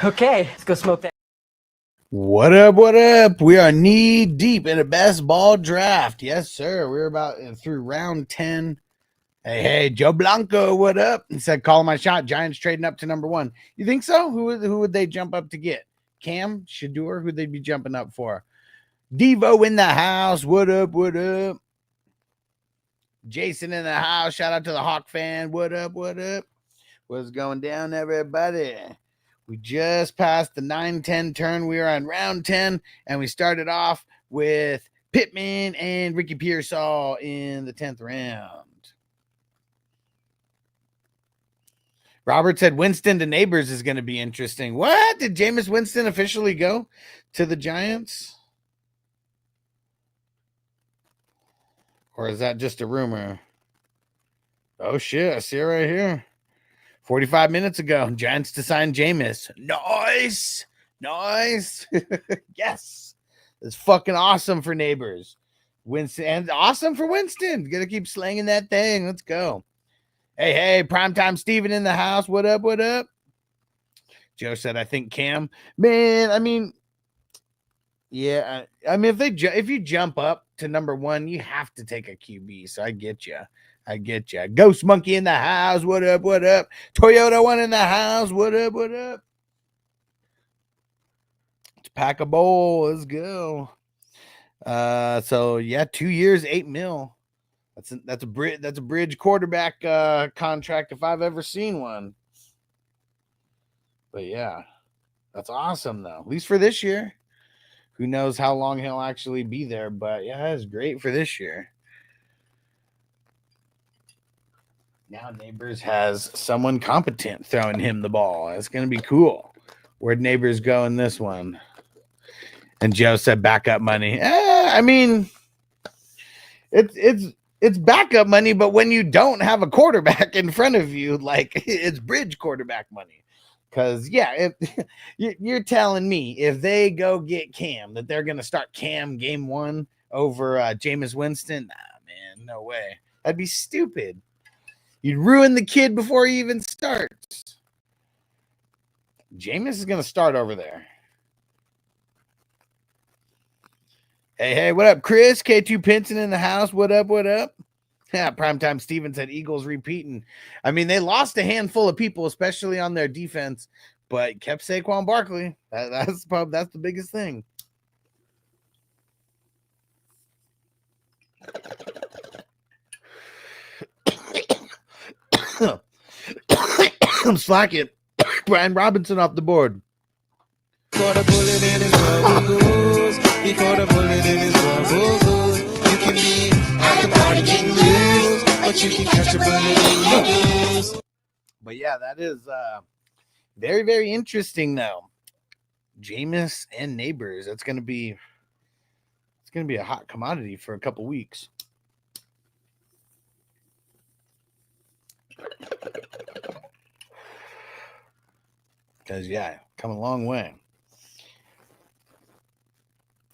Okay, let's go smoke that. What up? What up? We are knee deep in a best ball draft. Yes, sir. We're about through round 10. Hey, Joe Blanco, what up? He said, call my shot. Giants trading up to number 1. You think so? Who would they jump up to get? Cam, Shador, who'd they be jumping up for? Devo in the house. What up? What up? Jason in the house. Shout out to the Hawk fan. What up? What up? What's going down, everybody? We just passed the 9-10 turn. We are on round 10, and we started off with Pittman and Ricky Pearsall in the 10th round. Robert said Winston to Neighbors is going to be interesting. What? Did Jameis Winston officially go to the Giants? Or is that just a rumor? Oh, shit. I see it right here. 45 minutes ago, Giants to sign Jameis. Nice. Nice. Yes. It's fucking awesome for Neighbors. Winston, and awesome for Winston. Gonna keep slanging that thing. Let's go. Hey, Primetime Steven in the house. What up? What up? Joe said, I think Cam. Man, I mean, yeah. I mean, if you jump up to number 1, you have to take a QB. So I get you. I get you. Ghost Monkey in the house. What up? What up? Toyota One in the house. What up? What up? Let's pack a bowl. Let's go. So yeah, 2 years, $8 million. That's a bridge quarterback contract if I've ever seen one. But yeah, that's awesome though. At least for this year. Who knows how long he'll actually be there? But yeah, it's great for this year. Now Neighbors has someone competent throwing him the ball. It's going to be cool. Where'd Neighbors go in this one? And Joe said backup money. I mean, it's backup money, but when you don't have a quarterback in front of you, like it's bridge quarterback money. Because, yeah, you're telling me if they go get Cam, that they're going to start Cam game 1 over Jameis Winston? Nah, man, no way. That'd be stupid. You'd ruin the kid before he even starts. Jameis is going to start over there. Hey, what up, Chris? K2 Pinson in the house. What up, what up? Yeah, Primetime Steven said Eagles repeating. I mean, they lost a handful of people, especially on their defense, but kept Saquon Barkley. That's the biggest thing. I'm slacking. Brian Robinson off the board. Caught a bullet in his bubbles. He caught a bullet in his bubbles. You can be at the party getting loose, but you can catch a bullet in your news. But yeah, that is very, very interesting though. Jameis and Neighbors. It's gonna be a hot commodity for a couple weeks. Because, yeah, come a long way.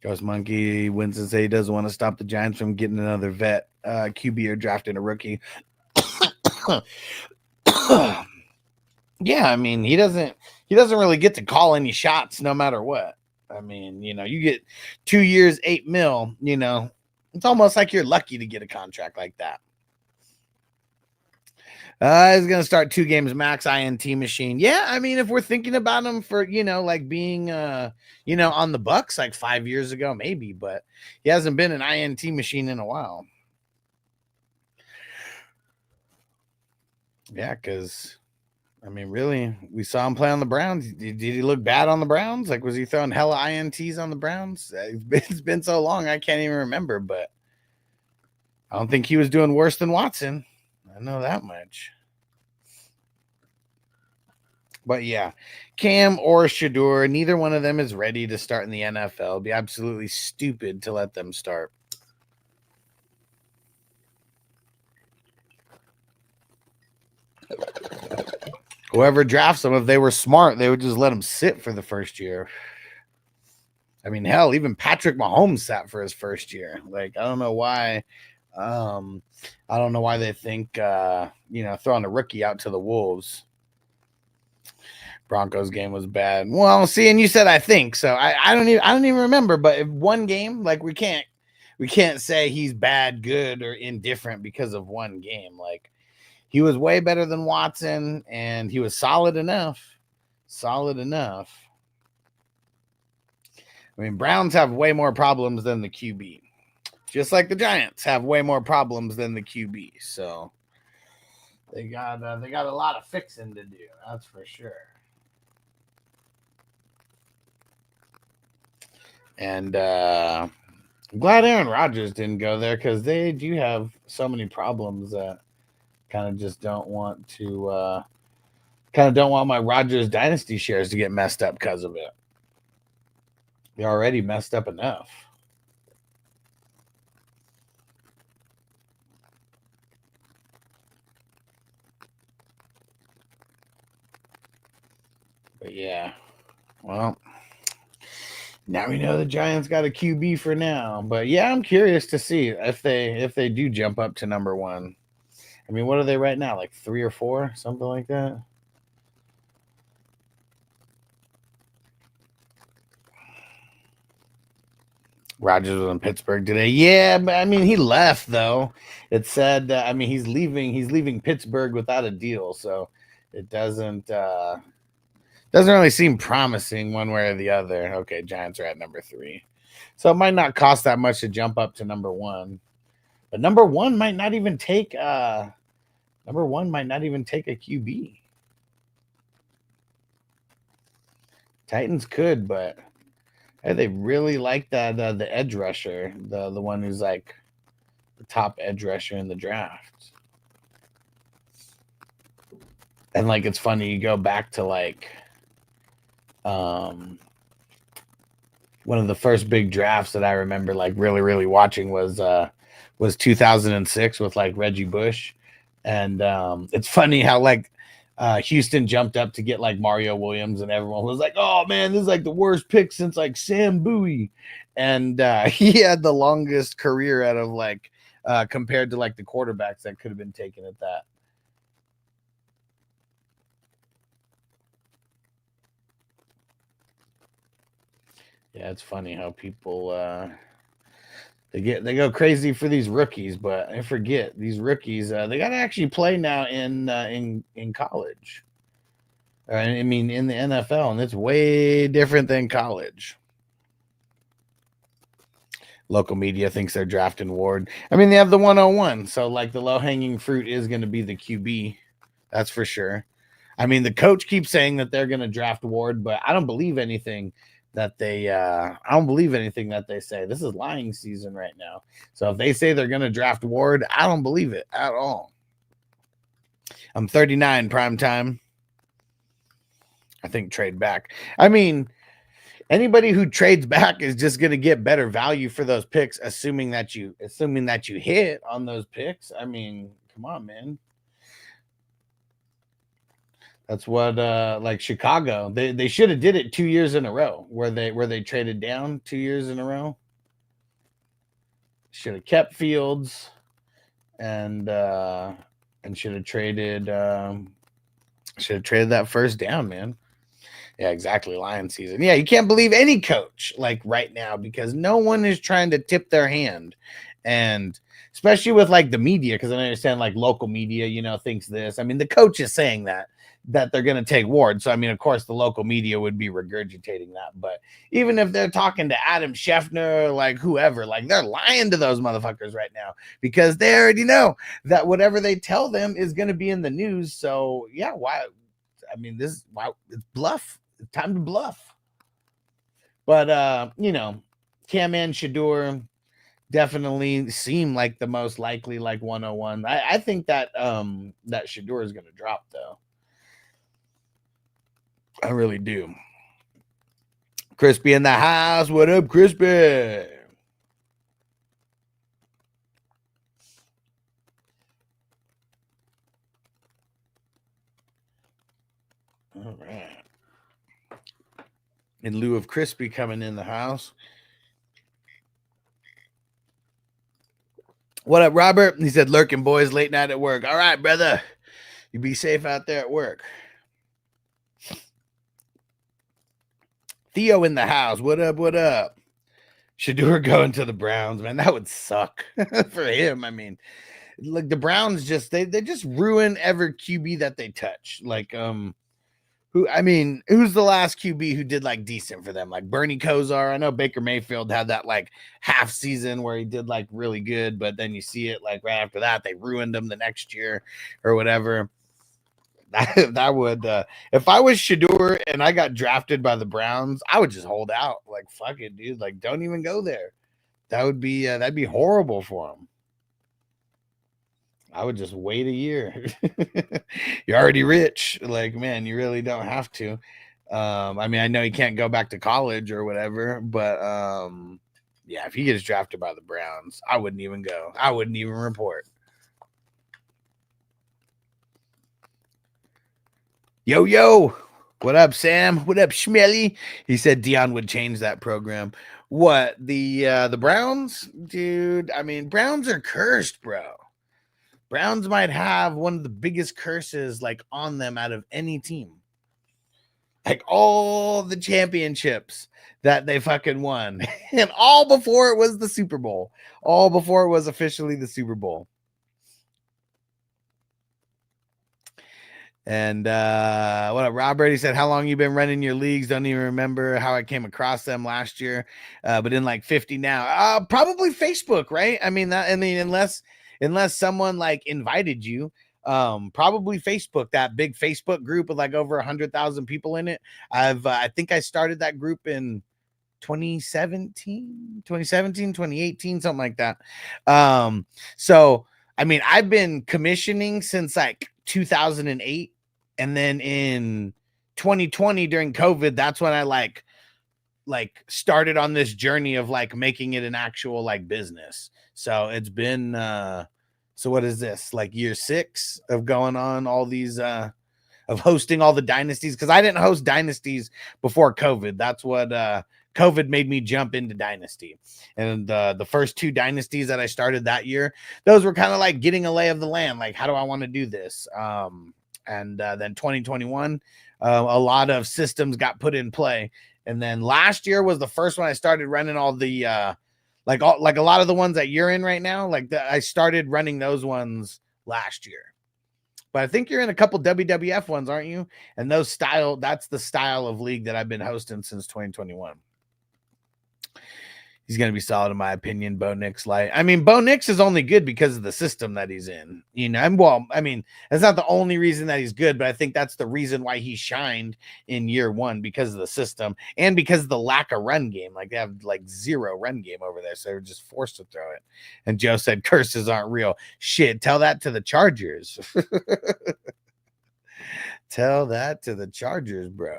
Ghost Monkey Winston say he doesn't want to stop the Giants from getting another vet QB or drafting a rookie. Yeah, I mean, he doesn't really get to call any shots no matter what. I mean, you get 2 years, $8 million, it's almost like you're lucky to get a contract like that. He's going to start 2 games max, INT machine. Yeah, I mean, if we're thinking about him for, like being, on the Bucks like 5 years ago, maybe, but he hasn't been an INT machine in a while. Yeah, because, I mean, really, we saw him play on the Browns. Did he look bad on the Browns? Like, was he throwing hella INTs on the Browns? It's been so long, I can't even remember, but I don't think he was doing worse than Watson. I know that much. But yeah, Cam or Shador, neither one of them is ready to start in the NFL. It'd be absolutely stupid to let them start. Whoever drafts them, if they were smart, they would just let them sit for the first year. I mean, hell, even Patrick Mahomes sat for his first year. Like, I don't know why. I don't know why they think, throwing a rookie out to the Wolves. Broncos game was bad. Well, see, and you said I think so. I don't even remember. But if one game, like we can't say he's bad, good, or indifferent because of one game. Like he was way better than Watson, and he was solid enough. Solid enough. I mean, Browns have way more problems than the QB, just like the Giants have way more problems than the QB. So they got a lot of fixing to do. That's for sure. And I'm glad Aaron Rodgers didn't go there because they do have so many problems that kind of just don't want to don't want my Rodgers dynasty shares to get messed up because of it. They're already messed up enough. But yeah, well, now we know the Giants got a QB for now. But yeah, I'm curious to see if they do jump up to number one. I mean, what are they right now? Like 3 or 4, something like that. Rodgers was in Pittsburgh today. Yeah, but I mean, he left though. It said, I mean, he's leaving Pittsburgh without a deal, so it doesn't really seem promising one way or the other. Okay, Giants are at number 3, so it might not cost that much to jump up to number 1. But number 1 might not even take a QB. Titans could, but they really like that the edge rusher, the one who's like the top edge rusher in the draft. And like it's funny, you go back to like one of the first big drafts that I remember like really watching was 2006 with like Reggie Bush. And it's funny how like Houston jumped up to get like Mario Williams, and everyone was like, "Oh man, this is like the worst pick since like Sam Bowie," and he had the longest career out of like compared to like the quarterbacks that could have been taken at that. Yeah, it's funny how people they go crazy for these rookies, but I forget these rookies they got to actually play now in college. I mean, in the NFL, and it's way different than college. Local media thinks they're drafting Ward. I mean, they have the 101, so like the low hanging fruit is going to be the QB. That's for sure. I mean, the coach keeps saying that they're going to draft Ward, but I don't believe anything that they say. This is lying season right now. So if they say they're going to draft Ward, I don't believe it at all. I'm 39 prime time. I think trade back. I mean, anybody who trades back is just going to get better value for those picks, assuming that you hit on those picks. I mean, come on, man. That's what like Chicago. They should have did it 2 years in a row where they traded down 2 years in a row. Should have kept Fields and should have traded that first down, man. Yeah, exactly. Lion season. Yeah, you can't believe any coach like right now because no one is trying to tip their hand. And especially with like the media, because I understand like local media, thinks this. I mean, the coach is saying that they're going to take Ward. So, I mean, of course, the local media would be regurgitating that. But even if they're talking to Adam Schefter, like whoever, like they're lying to those motherfuckers right now because they already know that whatever they tell them is going to be in the news. So, yeah, why? I mean, it's bluff. It's time to bluff. But, Cam and Shador definitely seem like the most likely like 101. I think that that Shador is going to drop though. I really do. Crispy in the house. What up, Crispy? All right. In lieu of Crispy coming in the house. What up, Robert? He said, lurking boys late night at work. All right, brother. You be safe out there at work. Theo in the house. What up? What up? Shador going to the Browns, man. That would suck for him. I mean, like the Browns they just ruin every QB that they touch. Like, who's the last QB who did like decent for them? Like Bernie Kosar. I know Baker Mayfield had that like half season where he did like really good, but then you see it like right after that, they ruined him the next year or whatever. That would if I was Shador and I got drafted by the Browns, I would just hold out. Like, fuck it, dude. Like, don't even go there. That would be that'd be horrible for him. I would just wait a year. You're already rich. Like, man, you really don't have to. I mean, I know he can't go back to college or whatever, but yeah, if he gets drafted by the Browns, I wouldn't even go. I wouldn't even report. Yo, what up, Sam? What up, Schmelly? He said Dion would change that program. What, the Browns? Dude, I mean, Browns are cursed, bro. Browns might have one of the biggest curses like on them out of any team. Like all the championships that they fucking won. And all before it was the Super Bowl. All before it was officially the Super Bowl. And what up, Rob Brady said, how long you been running your leagues? Don't even remember how I came across them last year, but in like 50 now. Probably Facebook, right? I mean, unless someone like invited you, probably Facebook, that big Facebook group with like over 100,000 people in it. I think I started that group in 2017, 2018, something like that. So I mean, I've been commissioning since like 2008, and then in 2020 during COVID, that's when I like started on this journey of like making it an actual like business. So it's been so what is this, like year 6 of going on all these of hosting all the dynasties, because I didn't host dynasties before COVID. That's what COVID made me jump into dynasty. And the first 2 dynasties that I started that year, those were kind of like getting a lay of the land. Like, how do I want to do this? And then 2021, a lot of systems got put in play. And then last year was the first one I started running all the, like a lot of the ones that you're in right now. Like I started running those ones last year. But I think you're in a couple WWF ones, aren't you? And that's the style of league that I've been hosting since 2021. He's going to be solid, in my opinion. Bo Nix light. I mean, Bo Nix is only good because of the system that he's in. You know, and well, I mean, that's not the only reason that he's good, but I think that's the reason why he shined in year 1, because of the system and because of the lack of run game. Like, they have like 0 run game over there, so they're just forced to throw it. And Joe said curses aren't real. Shit, tell that to the Chargers. Tell that to the Chargers, bro.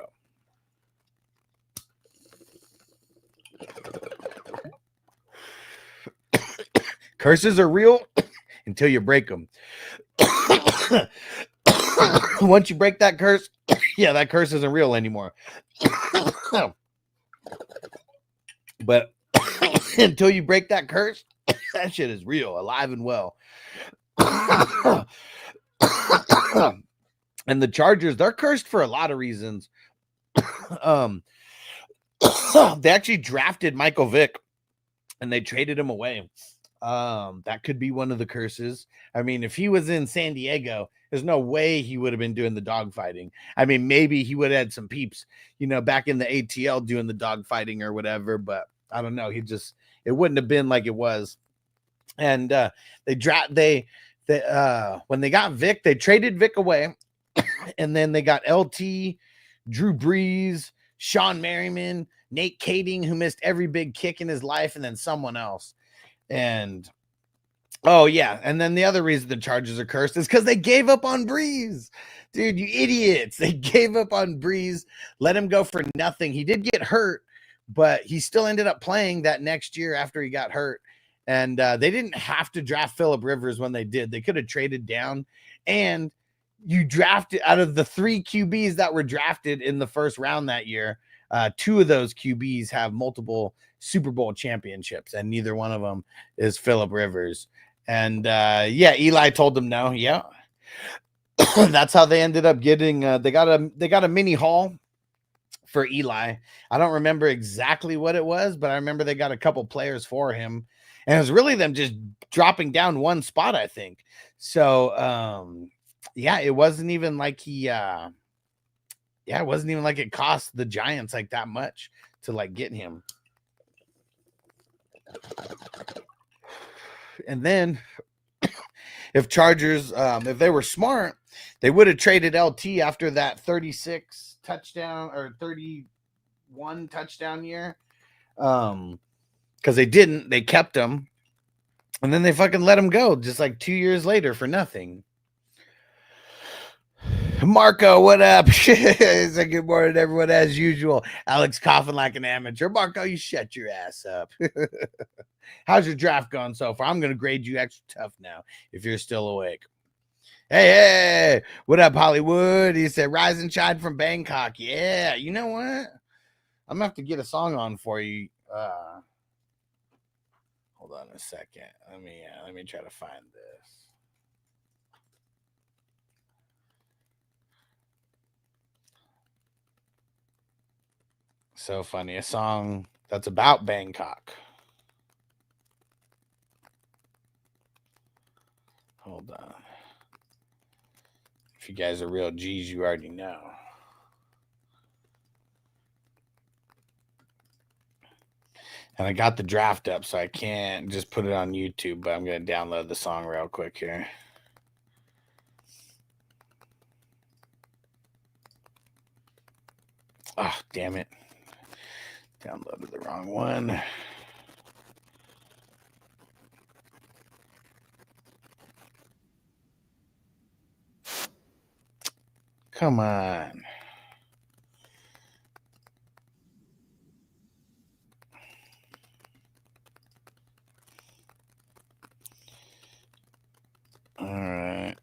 Curses are real until you break them. Once you break that curse, yeah, that curse isn't real anymore. But until you break that curse, that shit is real, alive and well. And the Chargers, they're cursed for a lot of reasons. They actually drafted Michael Vick and they traded him away. That could be one of the curses. I mean, if he was in San Diego, there's no way he would have been doing the dogfighting. I mean, maybe he would have had some peeps, you know, back in the ATL doing the dogfighting or whatever, but I don't know. It wouldn't have been like it was. And when they got Vic, they traded Vic away, and then they got LT, Drew Brees, Sean Merriman, Nate Kading, who missed every big kick in his life, and then someone else. And oh yeah, and then the other reason the Chargers are cursed is because they gave up on Brees. Dude, you idiots. They gave up on Brees, let him go for nothing. He did get hurt, but he still ended up playing that next year after he got hurt. And they didn't have to draft Phillip Rivers when they did. They could have traded down. And you drafted, out of the 3 QBs that were drafted in the first round that year, 2 of those QBs have multiple Super Bowl championships, and neither one of them is Phillip Rivers. And yeah, Eli told them no. Yeah. That's how they ended up getting they got a mini haul for Eli. I don't remember exactly what it was, but I remember they got a couple players for him. And it was really them just dropping down one spot, I think. So yeah, it wasn't even like it wasn't even like it cost the Giants like that much to like get him. And then if Chargers, if they were smart, they would have traded LT after that 36 touchdown or 31 touchdown year. Because they didn't, they kept him, and then they fucking let him go just like 2 years later for nothing. Marco, what up? It's a good morning, everyone, as usual. Alex coughing like an amateur. Marco, you shut your ass up. How's your draft going so far? I'm going to grade you extra tough now if you're still awake. Hey, what up, Hollywood? He said, rise and shine from Bangkok. Yeah, you know what? I'm going to have to get a song on for you. Hold on a second. Let me try to find this. So funny. A song that's about Bangkok. Hold on. If you guys are real G's, you already know. And I got the draft up, so I can't just put it on YouTube, but I'm going to download the song real quick here. Oh, damn it. Downloaded the wrong one. Come on. All right.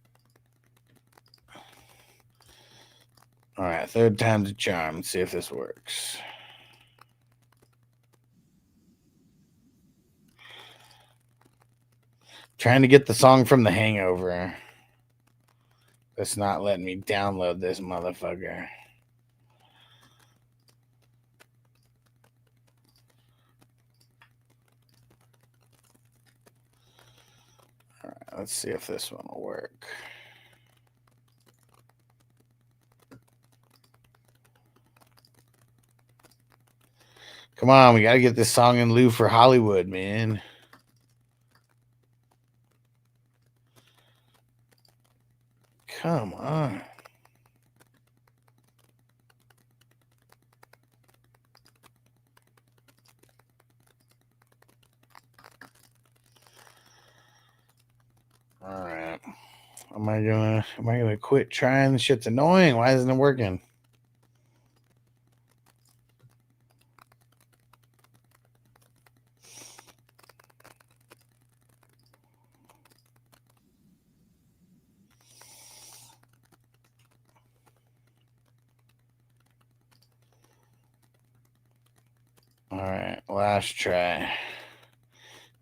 All right. Third time's a charm. Let's see if this works. Trying to get the song from The Hangover. It's not letting me download this motherfucker. All right, let's see if this one will work. Come on, we got to get this song in lieu for Hollywood, man. Come on. All right. Am I gonna quit trying? This shit's annoying. Why isn't it working? All right, last try.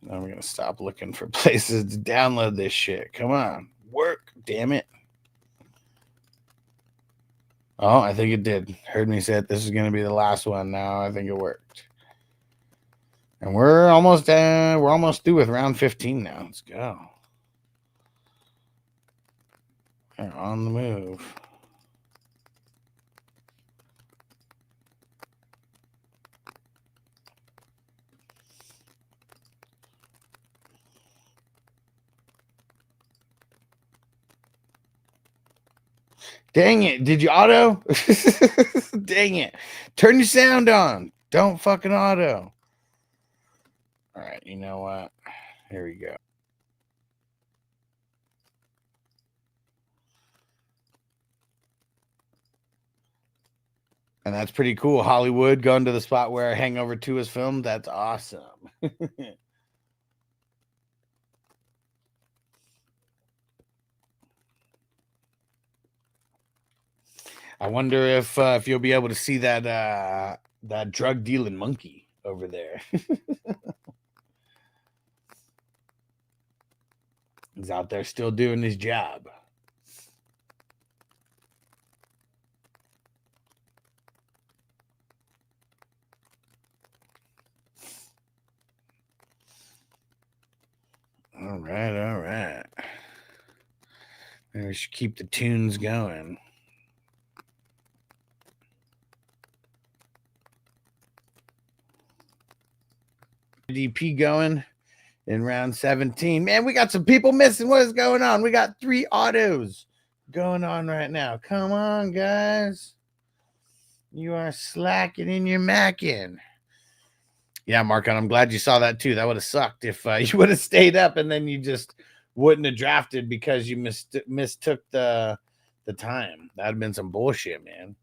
I'm going to stop looking for places to download this shit. Come on. Work, damn it. Oh, I think it did. Heard me say this is going to be the last one now. I think it worked. And we're almost through with round 15 now. Let's go. We're on the move. Dang it. Did you auto? Dang it. Turn your sound on. Don't fucking auto. All right. You know what? Here we go. And that's pretty cool. Hollywood going to the spot where Hangover 2 is filmed. That's awesome. I wonder if you'll be able to see that drug dealing monkey over there. He's out there still doing his job. right. Maybe we should keep the tunes going. DP going in round 17. Man, we got some people missing. What is going on? We got 3 autos going on right now. Come on, guys. You are slacking in your macking. Yeah, Mark, I'm glad you saw that too. That would have sucked if you would have stayed up and then you just wouldn't have drafted because you mistook the time. That'd have been some bullshit, man.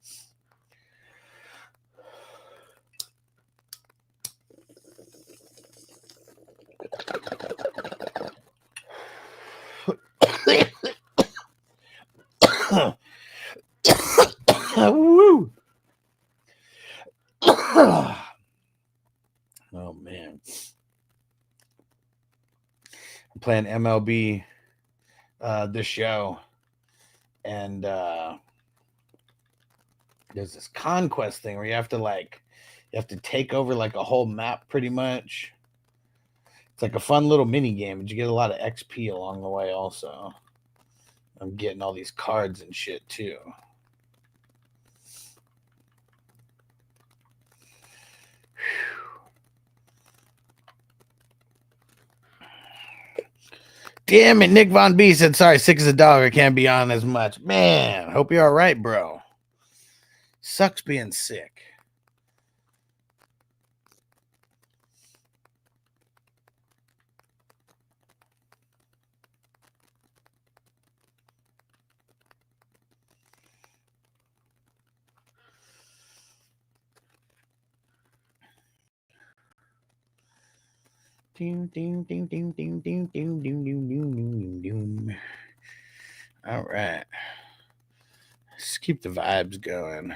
Woo! Oh man, I'm playing MLB this show, and there's this conquest thing where you have to take over like a whole map pretty much. It's like a fun little mini game, but you get a lot of XP along the way also. I'm getting all these cards and shit too. Damn it, Nick Von B said, sorry, sick as a dog. I can't be on as much. Man, hope you're all right, bro. Sucks being sick. Ding, ding, ding, ding, ding, ding, ding, ding, ding, ding, ding, ding. All right. Let's keep the vibes going.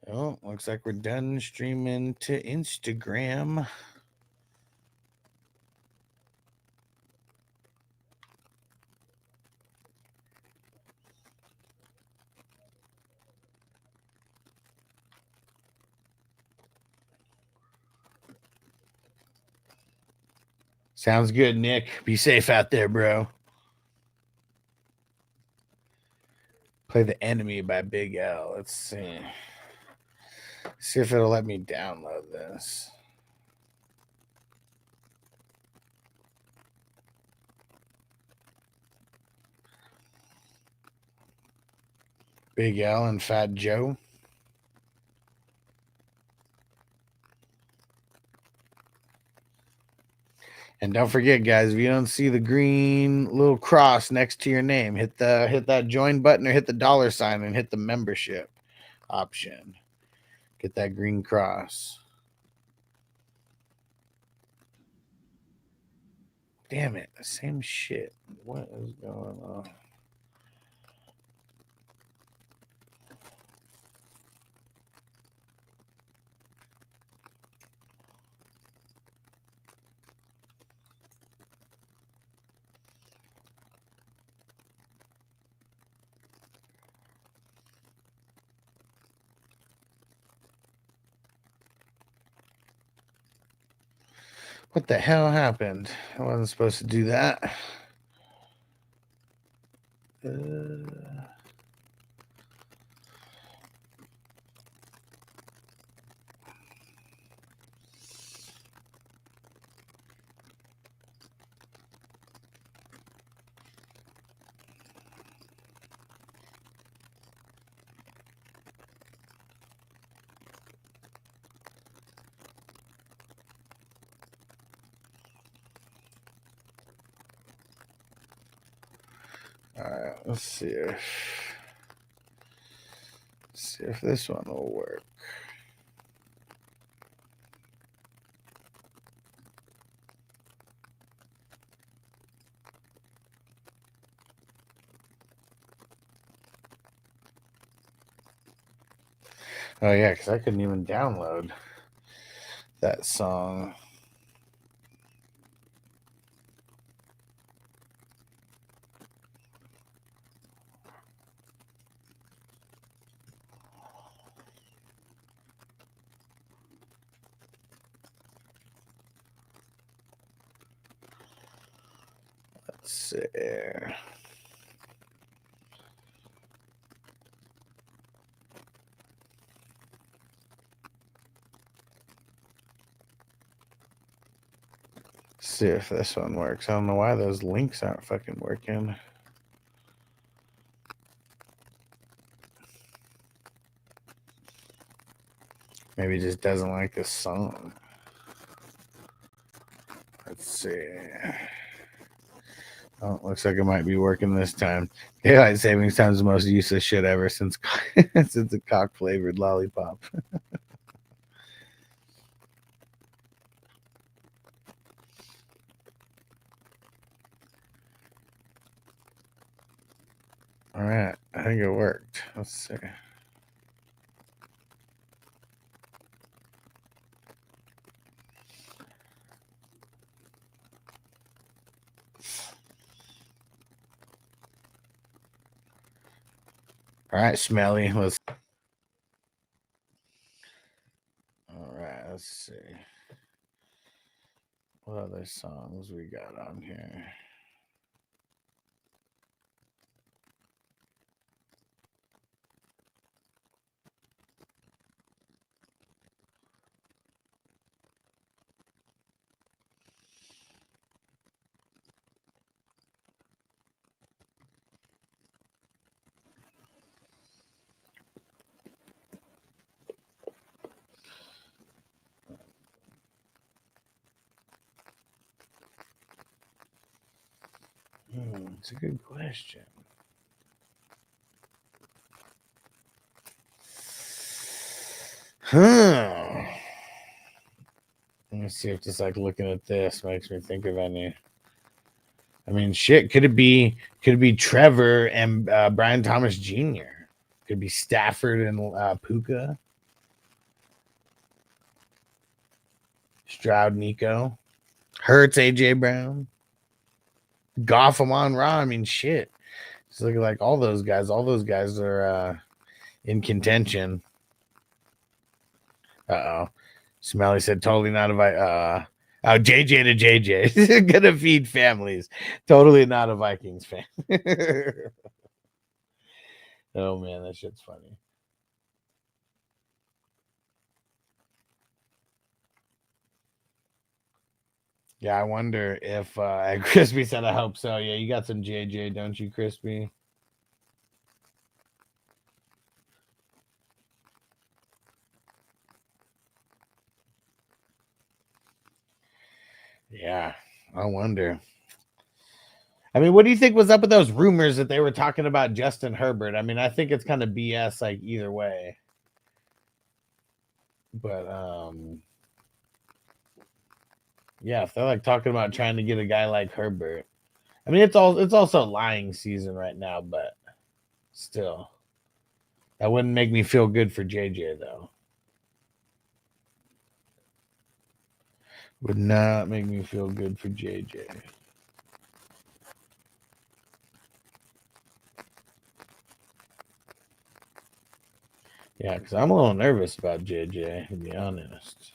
Oh, looks like we're done streaming to Instagram. Sounds good, Nick. Be safe out there, bro. Play The Enemy by Big L. Let's see. See if it'll let me download this. Big L and Fat Joe. And don't forget, guys, if you don't see the green little cross next to your name, hit that join button or hit the $sign and hit the membership option. Get that green cross. Damn it, the same shit. What is going on? What the hell happened? I wasn't supposed to do that. All right, let's see if this one will work. Oh yeah, because I couldn't even download that song. Let's see. See if this one works. I don't know why those links aren't fucking working. Maybe he just doesn't like this song. Let's see. Oh, looks like it might be working this time. Daylight savings time is the most useless shit ever since since a cock flavored lollipop. All right, I think it worked. Let's see. All right, Smelly. All right, let's see. What other songs we got on here? It's a good question. Let me see if just like looking at this makes me think of any. I mean, shit. Could it be Trevor and Brian Thomas Jr.? Could be Stafford and Puka. Stroud, Nico, Hurts, AJ Brown, Goff, Amon Ra. I mean, shit. It's looking like all those guys. All those guys are in contention. Uh-oh. Smelly said totally not a JJ to JJ. Gonna feed families. Totally not a Vikings fan. Oh man, that shit's funny. Yeah, I wonder if Crispy said I hope so. Yeah, you got some JJ, don't you, Crispy? Yeah, I wonder. I mean, what do you think was up with those rumors that they were talking about Justin Herbert? I mean, I think it's kind of BS, like either way. But yeah, if they're like talking about trying to get a guy like Herbert, I mean, it's also lying season right now, but still, that wouldn't make me feel good for JJ though. Would not make me feel good for JJ. Yeah, because I'm a little nervous about JJ, to be honest.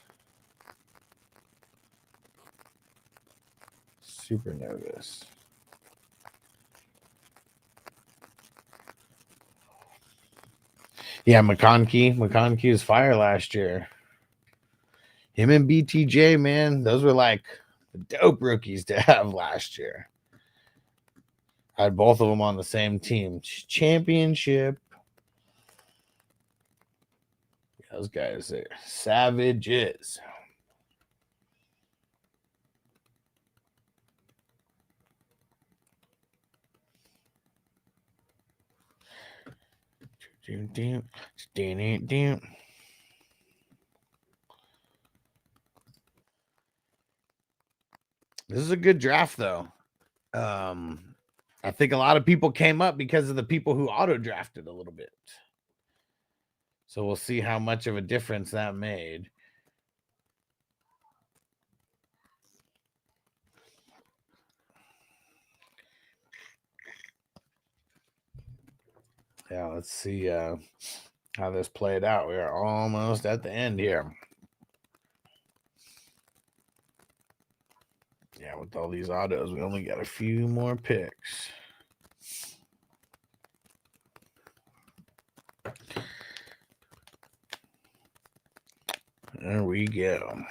Super nervous. Yeah, McConkey. McConkey was fire last year. Him and BTJ, man, those were like the dope rookies to have last year. I had both of them on the same team. Championship. Those guys are savages. This is a good draft, though. I think a lot of people came up because of the people who auto drafted a little bit. So we'll see how much of a difference that made. Yeah, let's see how this played out. We are almost at the end here. Yeah, with all these autos, we only got a few more picks. There we go.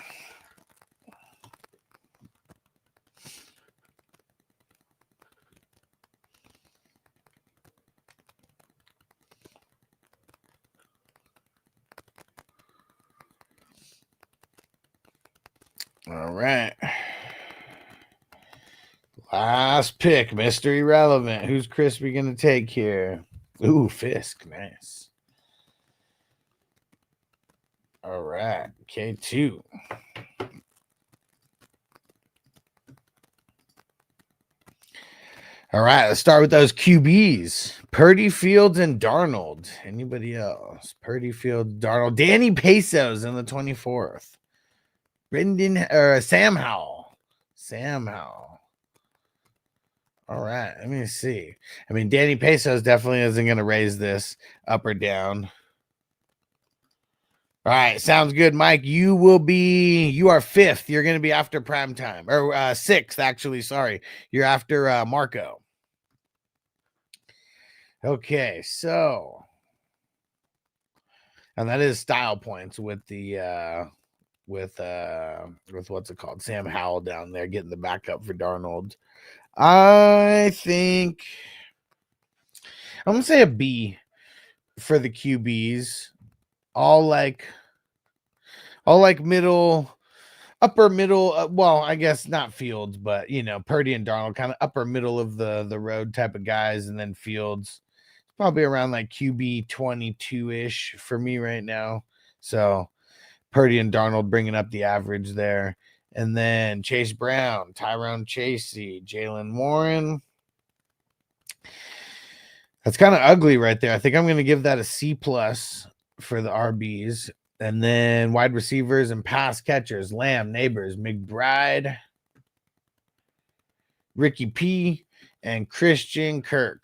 All right. Last pick, Mr. Irrelevant. Who's Crispy going to take here? Ooh, Fisk. Nice. All right. K2. All right. Let's start with those QBs. Purdy, Fields, and Darnold. Anybody else? Purdy, Fields, Darnold. Danny Pesos in the 24th. Sam Howell. Sam Howell. All right, let me see. I mean, Danny Pesos definitely isn't going to raise this up or down. All right, sounds good, Mike. You are fifth. You're going to be after prime time, or sixth, actually. Sorry, you're after Marco. Okay, so, and that is style points with the with what's it called? Sam Howell down there getting the backup for Darnold. I think I'm gonna say a B for the QBs. All like middle, upper middle. Well, I guess not Fields, but Purdy and Darnold, kind of upper middle of the road type of guys, and then Fields probably around like QB 22-ish for me right now. So Purdy and Darnold bringing up the average there. And then Chase Brown, Tyrone Chasey, Jalen Warren. That's kind of ugly right there. I think I'm going to give that a C+ for the RBs. And then wide receivers and pass catchers, Lamb, Neighbors, McBride, Ricky P, and Christian Kirk.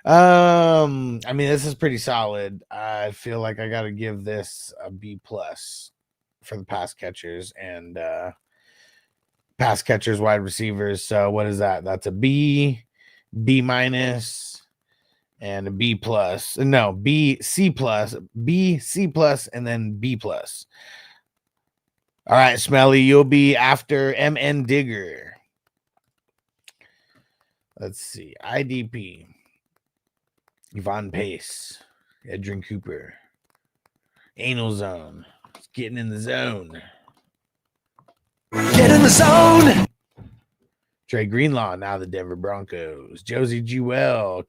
I mean, this is pretty solid. I feel like I got to give this a B+ for the pass catchers and pass catchers, wide receivers. So what is that? That's a B, B-, and a B+. No, B, C+, B, C+, and then B+. All right, Smelly, you'll be after MN Digger. Let's see. IDP. Yvonne Pace. Edrin Cooper. Anal Zone. It's getting in the zone. Get in the zone. Trey Greenlaw, now the Denver Broncos. Josie Jewell.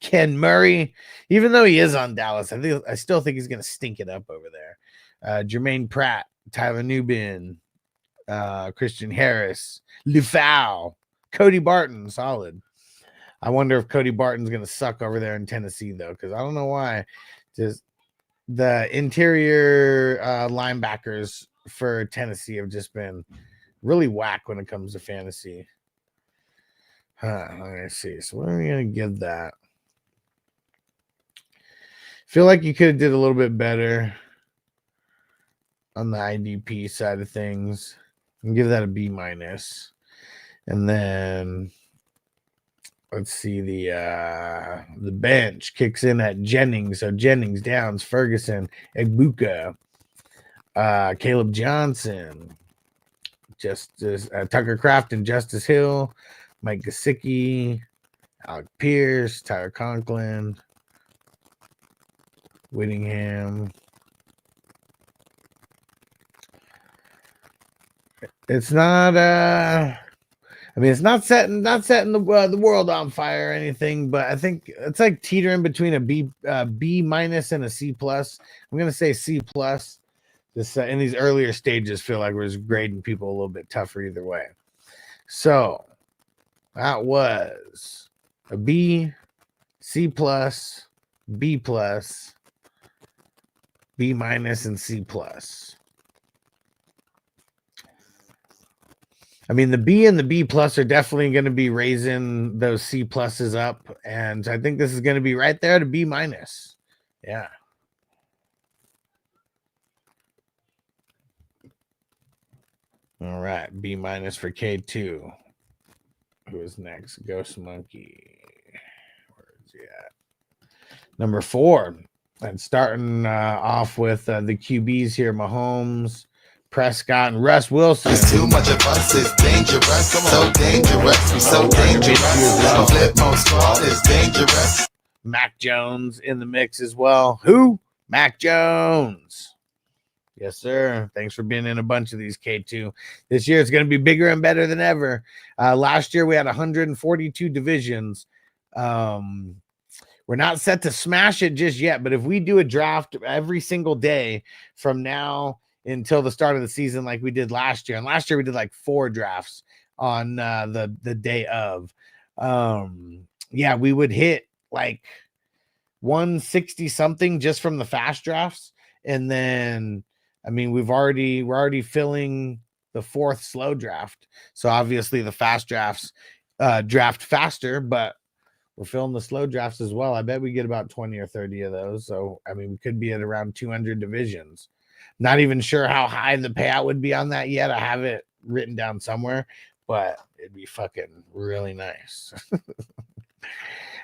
Ken Murray. Even though he is on Dallas, I still think he's going to stink it up over there. Jermaine Pratt. Tyler Nubin. Christian Harris. Lufau. Cody Barton. Solid. I wonder if Cody Barton's going to suck over there in Tennessee, though, because I don't know why. Just the interior linebackers for Tennessee have just been really whack when it comes to fantasy. Let me see. So what are we going to give that? Feel like you could have did a little bit better on the IDP side of things. And give that a B-. And then let's see, the bench kicks in at Jennings. So Jennings, Downs, Ferguson, Egbuka, Caleb Johnson, Justice Tucker Kraft and Justice Hill, Mike Gesicki, Alec Pierce, Tyler Conklin, Whittingham. It's not I mean, it's not setting the world on fire or anything, but I think it's like teetering between a B- and a C+. I'm gonna say C+. This in these earlier stages, feel like we're just grading people a little bit tougher either way. So that was a B, C+, B+, B-, and C+. I mean, the B and the B+ are definitely going to be raising those C+ up. And I think this is going to be right there to B-. Yeah. All right, B minus for K2. Who is next? Ghost Monkey. Where is he at? Number 4. And starting off with the QBs here, Mahomes, Prescott, and Russ Wilson. It's too much of us, it's dangerous. So dangerous, we so dangerous. Flip mode squad is dangerous. Mac Jones in the mix as well. Who? Mac Jones. Yes, sir. Thanks for being in a bunch of these, K2. This year it's going to be bigger and better than ever. Last year we had 142 divisions. We're not set to smash it just yet, but if we do a draft every single day from now until the start of the season like we did last year, and last year we did like 4 drafts on the day of, yeah, we would hit like 160 something just from the fast drafts. And then, I mean, we're already filling the 4th slow draft. So obviously the fast drafts draft faster, but we're filling the slow drafts as well. I bet we get about 20 or 30 of those. So, I mean, we could be at around 200 divisions. Not even sure how high the payout would be on that yet. I have it written down somewhere, but it'd be fucking really nice.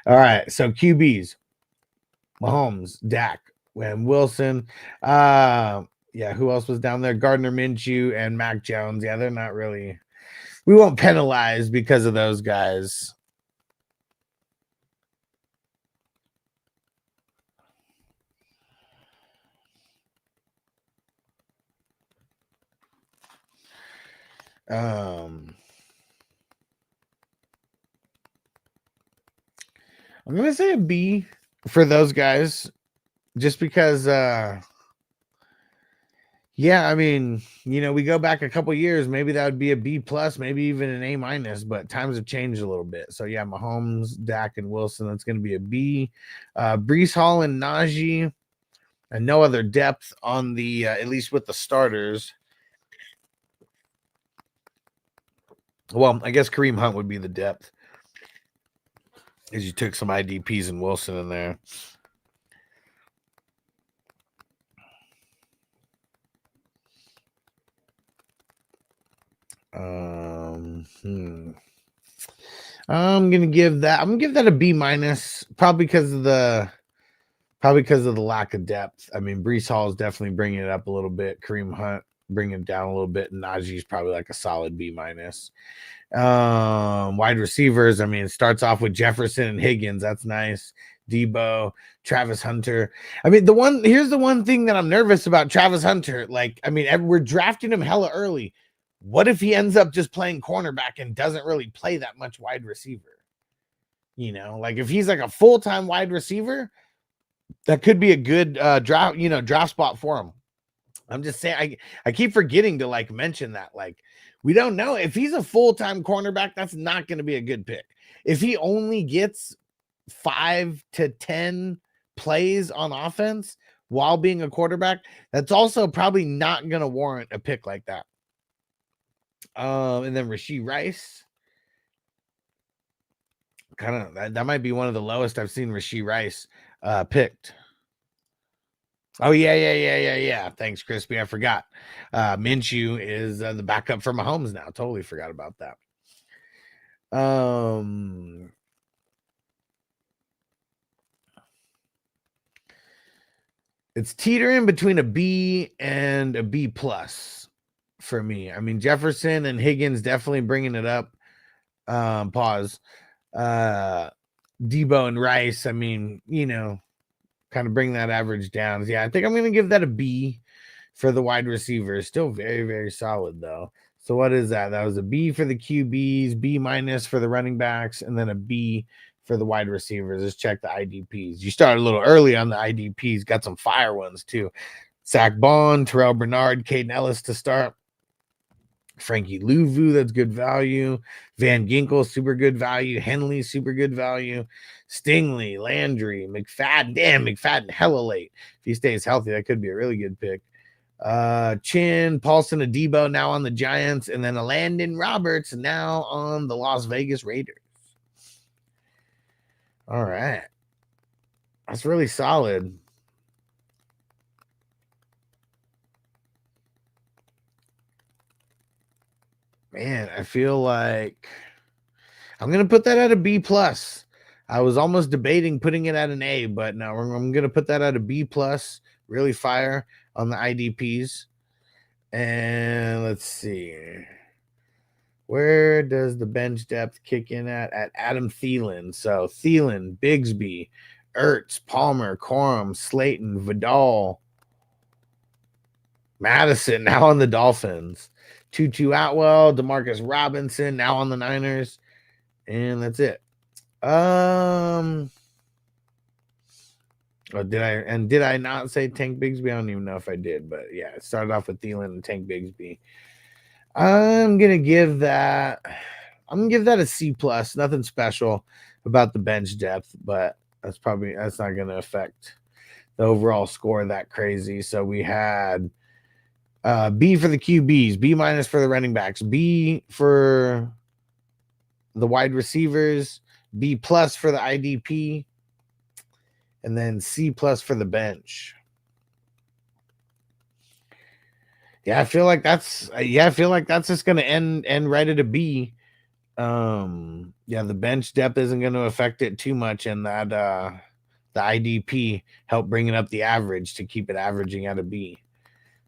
All right. So QBs, Mahomes, Dak, and Wilson. Yeah. Who else was down there? Gardner Minshew and Mac Jones. Yeah, they're not really, we won't penalize because of those guys. I'm gonna say a B for those guys, just because yeah, I mean, you know, we go back a couple years, maybe that would be a B plus, maybe even an A minus, but times have changed a little bit. So yeah, Mahomes, Dak, and Wilson, that's gonna be a B. Brees Hall and Najee, and no other depth on the at least with the starters. Well, I guess Kareem Hunt would be the depth, as you took some IDPs and Wilson in there. I'm gonna give that a B minus, probably because of the lack of depth. I mean, Brees Hall is definitely bringing it up a little bit. Kareem Hunt bringing it down a little bit, and Najee's probably like a solid B minus. Wide receivers, I mean, it starts off with Jefferson and Higgins. That's nice. Debo, Travis Hunter. I mean, here's the one thing that I'm nervous about Travis Hunter. Like, I mean, we're drafting him hella early. What if he ends up just playing cornerback and doesn't really play that much wide receiver? You know, like if he's like a full-time wide receiver, that could be a good draft spot for him. I'm just saying, I keep forgetting to like mention that. Like, we don't know if he's a full-time cornerback, that's not going to be a good pick. If he only gets 5 to 10 plays on offense while being a quarterback, that's also probably not going to warrant a pick like that. And then Rashee Rice, kind of that might be one of the lowest I've seen Rashee Rice picked. Oh yeah. Thanks, Crispy. I forgot. Minshew is the backup for Mahomes now. Totally forgot about that. It's teetering between a B and a B plus for me. I mean, Jefferson and Higgins definitely bringing it up. Pause. Debo and Rice, I mean, you know, kind of bring that average down. Yeah, I think I'm going to give that a B for the wide receivers. Still very, very solid, though. So what is that? That was a B for the QBs, B minus for the running backs, and then a B for the wide receivers. Let's check the IDPs. You started a little early on the IDPs. Got some fire ones, too. Zach Bond, Terrell Bernard, Caden Ellis to start. Frankie Louvu, that's good value. Van Ginkel, super good value. Henley, super good value. Stingley, Landry, McFadden. Damn, McFadden, hella late. If he stays healthy, that could be a really good pick. Chin, Paulson, Adebo now on the Giants, and then a Landon Roberts now on the Las Vegas Raiders. All right. That's really solid. Man, I feel like I'm going to put that at a B plus. I was almost debating putting it at an A, but no, I'm going to put that at a B plus. Really fire on the IDPs. And let's see. Where does the bench depth kick in at? At Adam Thielen. So Thielen, Bigsby, Ertz, Palmer, Corum, Slayton, Vidal, Madison, now on the Dolphins. Tutu Atwell, Demarcus Robinson, now on the Niners. And that's it. Did I not say Tank Bigsby? I don't even know if I did, but yeah, it started off with Thielen and Tank Bigsby. I'm gonna give that a C plus. Nothing special about the bench depth, but that's not gonna affect the overall score that crazy. So we had B for the QBs, B minus for the running backs, B for the wide receivers, B plus for the IDP, and then C plus for the bench. I feel like that's just gonna end right at a B. The bench depth isn't going to affect it too much, and that the IDP helped bringing up the average to keep it averaging at a B.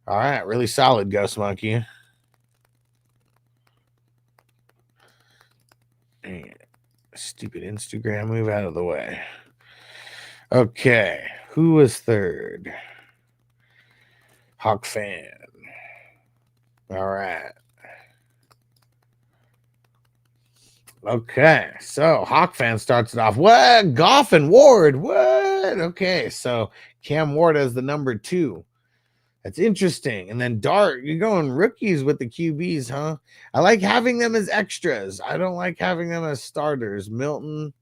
All right, really solid, Ghost Monkey. Stupid Instagram, move out of the way. Okay, who was third? Hawk Fan. All right. Okay, so Hawk Fan starts it off. What? Goff and Ward. What? Okay, so Cam Ward as the number 2. That's interesting. And then Dart, you're going rookies with the QBs, huh? I like having them as extras. I don't like having them as starters. Milton.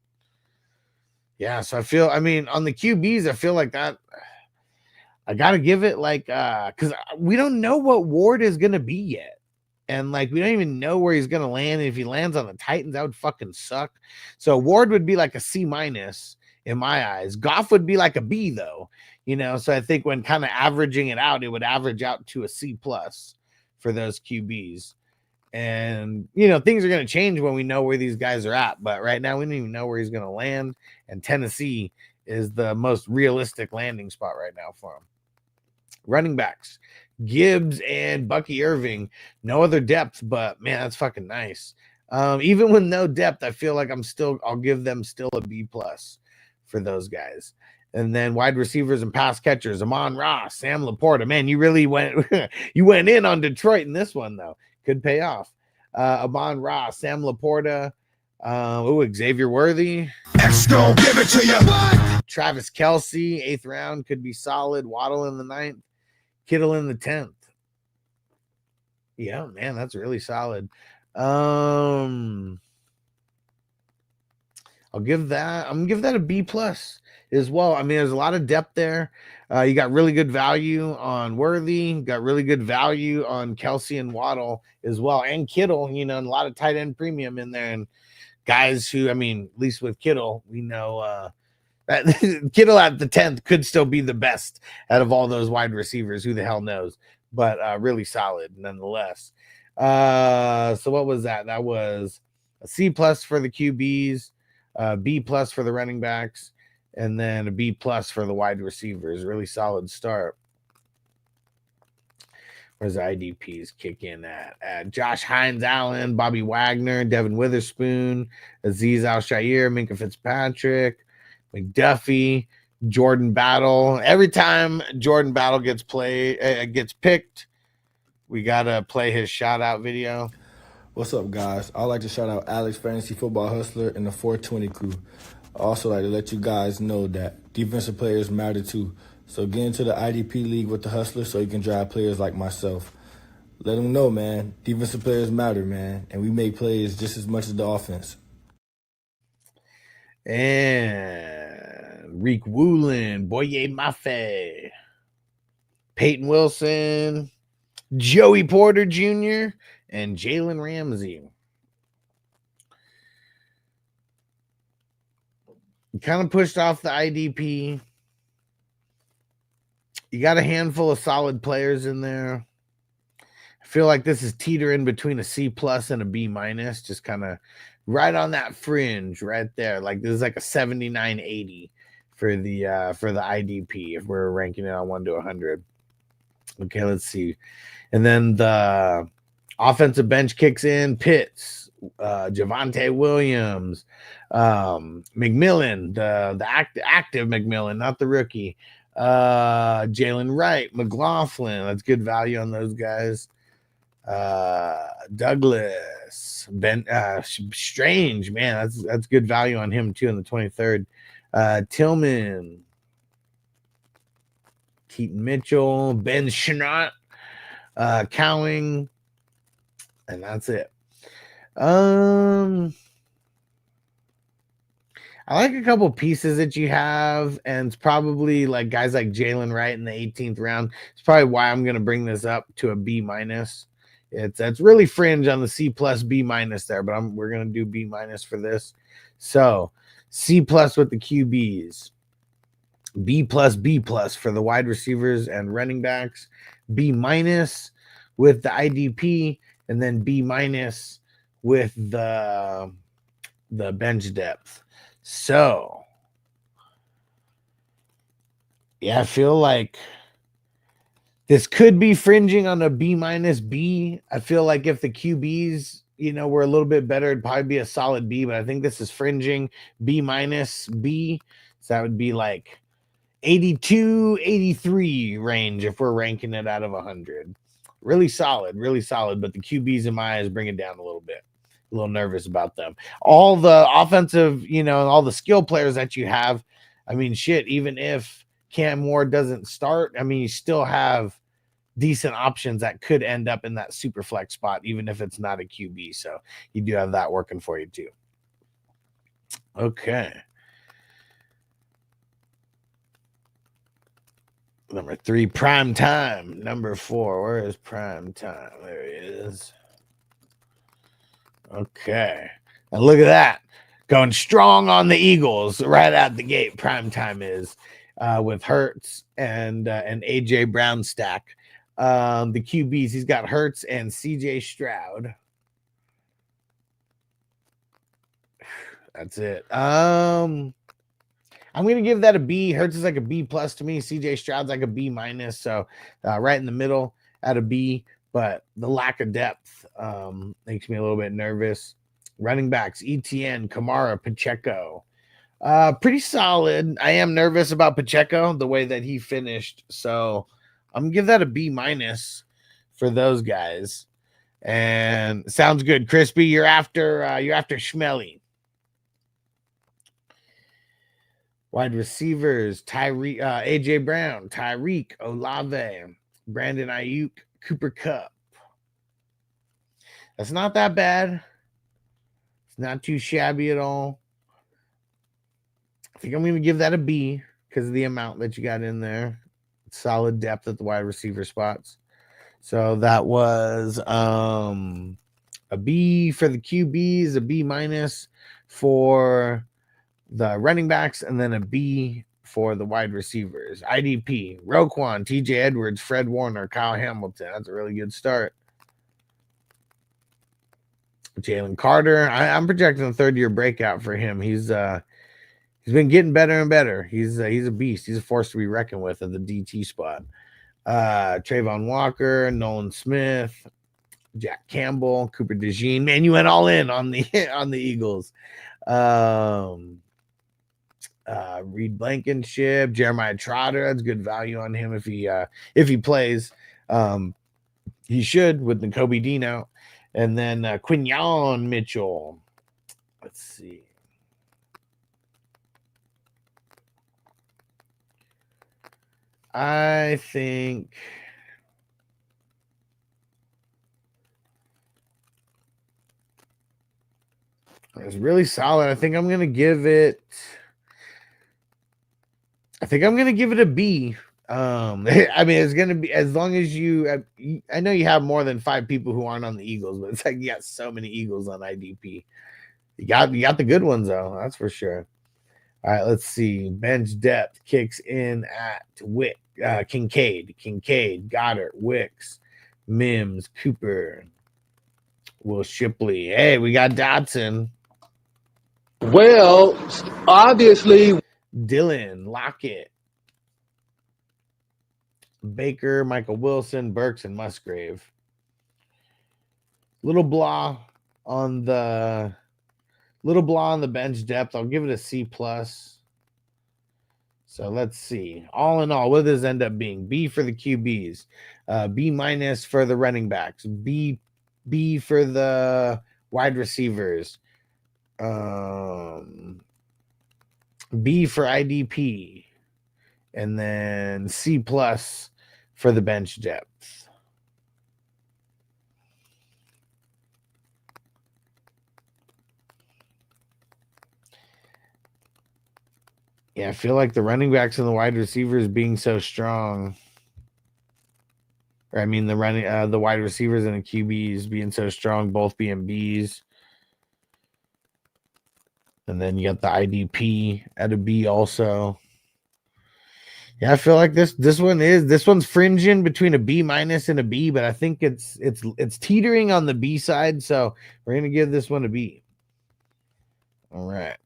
Yeah, so on the QBs, I feel like that. I got to give it because we don't know what Ward is going to be yet. And we don't even know where he's going to land. And if he lands on the Titans, that would fucking suck. So Ward would be like a C minus in my eyes. Goff would be like a B though, So I think when kind of averaging it out, it would average out to a C plus for those QBs. And, things are going to change when we know where these guys are at. But right now we don't even know where he's going to land. And Tennessee is the most realistic landing spot right now for him. Running backs. Gibbs and Bucky Irving, no other depth, but man, that's fucking nice. Even with no depth, I feel like I'll give them still a B plus for those guys. And then wide receivers and pass catchers, Amon-Ra, Sam Laporta. Man, you really went in on Detroit in this one though. Could pay off. Amon-Ra, Sam Laporta, Xavier Worthy. X gon' give it to you. Travis Kelce, 8th round, could be solid. Waddle in the 9th. Kittle in the 10th. Yeah, man, that's really solid. I'm gonna give that a B plus as well. There's a lot of depth there. You got really good value on Worthy, got really good value on Kelce and Waddle as well, and Kittle, and a lot of tight end premium in there, and guys who, at least with Kittle, we know Kittle at the 10th could still be the best out of all those wide receivers. Who the hell knows? But really solid nonetheless. So what was that? That was a C plus for the QBs, B plus for the running backs, and then a B plus for the wide receivers. Really solid start. Where's the IDPs kick in at Josh Hines Allen, Bobby Wagner, Devin Witherspoon, Azeez Al-Shaair, Minka Fitzpatrick, McDuffie, Jordan Battle. Every time Jordan Battle gets picked, we gotta play his shout out video. What's up, guys? I'd like to shout out Alex Fantasy Football Hustler and the 420 crew. I also like to let you guys know that defensive players matter too. So get into the IDP league with the Hustler so you can drive players like myself. Let them know, man. Defensive players matter, man, and we make plays just as much as the offense. And Reek Woolen, Boye Mafe, Peyton Wilson, Joey Porter Jr., and Jalen Ramsey. Kind of pushed off the IDP. You got a handful of solid players in there. I feel like this is teetering between a C plus and a B minus, just kind of right on that fringe right there. Like this is like a 79-80 for the IDP if we're ranking it on 1 to 100. Okay, let's see. And then the offensive bench kicks in. Pitts, Javonte Williams, McMillan, the active McMillan, not the rookie. Jalen Wright, McLaughlin. That's good value on those guys. Douglas, Ben, Strange, man, that's good value on him too in the 23rd. Tillman, Keaton Mitchell, Ben Schnott, Cowing, and that's it. I like a couple pieces that you have, and it's probably like guys like Jalen Wright in the 18th round. It's probably why I'm going to bring this up to a B minus. It's really fringe on the C plus B minus there, but we're going to do B minus for this. So C plus with the QBs, B plus for the wide receivers and running backs, B minus with the IDP, and then B minus with the bench depth. So, yeah, I feel like this could be fringing on a B minus B. I feel like if the QBs, were a little bit better, it'd probably be a solid B, but I think this is fringing B minus B. So that would be like 82, 83 range if we're ranking it out of 100. Really solid, but the QBs in my eyes bring it down a little bit. A little nervous about them. All the offensive, all the skill players that you have, I mean, shit, even if Cam Ward doesn't start, I mean, you still have decent options that could end up in that super flex spot, even if it's not a QB. So you do have that working for you too. Okay. Number 3, prime time. Number 4, where is prime time? There he is. Okay. Now look at that. Going strong on the Eagles right out the gate. Prime time is with Hurts and AJ Brown stack. The QBs, he's got Hurts and CJ Stroud. That's it. I'm going to give that a B. Hurts is like a B plus to me. CJ Stroud's like a B minus. So right in the middle at a B. But the lack of depth makes me a little bit nervous. Running backs, ETN, Kamara, Pacheco. Pretty solid. I am nervous about Pacheco, the way that he finished. So I'm going to give that a B minus for those guys. And sounds good. Crispy, you're after Schmelly. Wide receivers, AJ Brown, Tyreek, Olave, Brandon Ayuk, Cooper Kupp. That's not that bad. It's not too shabby at all. I think I'm going to give that a B because of the amount that you got in there. Solid depth at the wide receiver spots. So that was a B for the QBs, a B minus for the running backs, and then a B for the wide receivers. IDP, Roquan, TJ Edwards, Fred Warner, Kyle Hamilton. That's a really good start. Jalen Carter, I'm projecting a third-year breakout for him. He's been getting better and better. He's a beast. He's a force to be reckoned with at the DT spot. Trayvon Walker, Nolan Smith, Jack Campbell, Cooper DeJean. Man, you went all in on the Eagles. Reed Blankenship, Jeremiah Trotter. That's good value on him if he plays. He should with N'Kobe Dean out. And then Quinyon Mitchell. Let's see. I think it's really solid. I think I'm going to give it a B. I mean, it's going to be, as long as I know you have more than 5 people who aren't on the Eagles, but it's like you got so many Eagles on IDP. You got the good ones though. That's for sure. All right, let's see. Bench depth kicks in at Kincaid, Goddard, Wicks, Mims, Cooper, Will Shipley. Hey, we got Dotson. Well, obviously, Dylan, Lockett, Baker, Michael Wilson, Burks, and Musgrave. Little blah on the bench depth. I'll give it a C plus. So let's see. All in all, what does this end up being? B for the QBs, B minus for the running backs, B for the wide receivers, B for IDP, and then C plus for the bench depth. Yeah, I feel like the running backs and the wide receivers being so strong. Or I mean the wide receivers and the QBs being so strong, both being Bs. And then you got the IDP at a B also. Yeah, I feel like this one's fringing between a B minus and a B, but I think it's teetering on the B side, so we're gonna give this one a B. All right.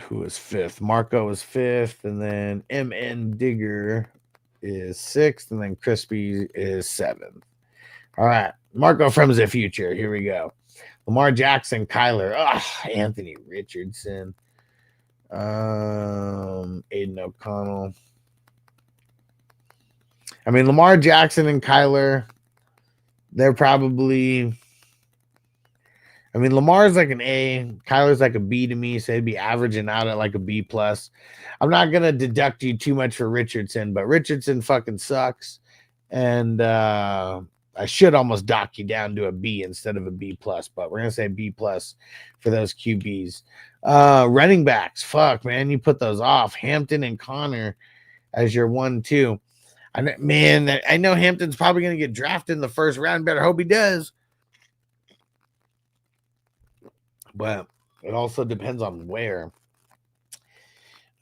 Who is fifth? Marco is fifth, and then MN Digger is sixth, and then Crispy is seventh. All right. Marco from the future. Here we go. Lamar Jackson, Kyler. Anthony Richardson. Aiden O'Connell. I mean, Lamar Jackson and Kyler, they're probably... I mean, Lamar's like an A. Kyler's like a B to me, so they'd be averaging out at like a B plus. I'm not going to deduct you too much for Richardson, but Richardson fucking sucks. And I should almost dock you down to a B instead of a B plus, but we're going to say B plus for those QBs. Running backs, fuck, man, you put those off. Hampton and Connor as your 1-2. I know Hampton's probably going to get drafted in the first round. Better hope he does. But it also depends on where.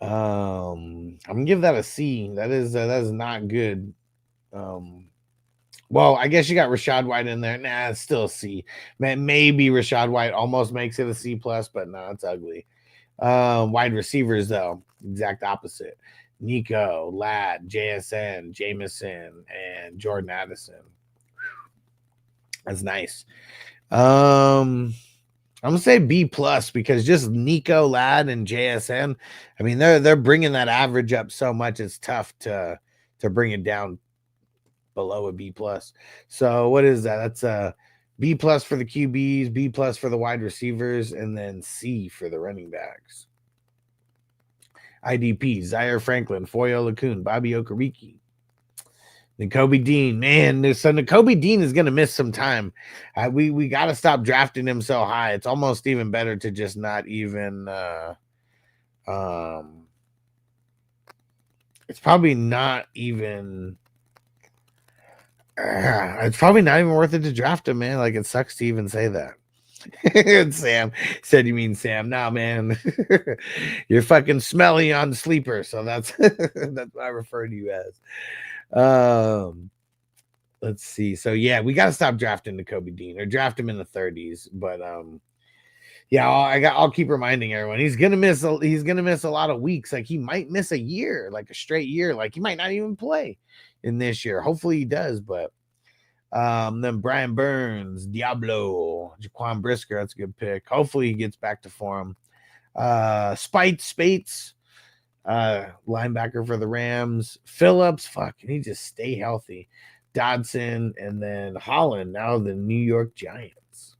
I'm gonna give that a C. That is not good. Well, I guess you got Rachaad White in there. Nah, it's still a C. Man, maybe Rachaad White almost makes it a C plus, but no, it's ugly. Wide receivers though, exact opposite. Nico, Ladd, JSN, Jameson, and Jordan Addison. That's nice. I'm gonna say B plus because just Nico, Ladd, and JSN. I mean, they're bringing that average up so much. It's tough to bring it down below a B plus. So what is that? That's a B plus for the QBs, B plus for the wide receivers, and then C for the running backs. IDP: Zaire Franklin, Foyo Lakun, Bobby Okereke. Nakobe Dean, man. So Nakobe Dean is going to miss some time. We got to stop drafting him so high. It's almost even better to just not even. It's probably not even. It's probably not even worth it to draft him, man. Like, it sucks to even say that. Sam said, "You mean Sam?" Nah, man. You're fucking smelly on sleeper, so that's that's what I refer to you as. Let's see. So yeah, we got to stop drafting Nakobe Dean or draft him in the 30s. But yeah, I'll keep reminding everyone he's gonna miss a lot of weeks. Like, he might miss a year, like a straight year. Like, he might not even play in this year. Hopefully he does. But then Brian Burns, Diablo, Jaquan Brisker, that's a good pick. Hopefully he gets back to form. Spates, linebacker for the Rams. Phillips, fuck, can he just stay healthy? Dodson, and then Holland, now the New York Giants.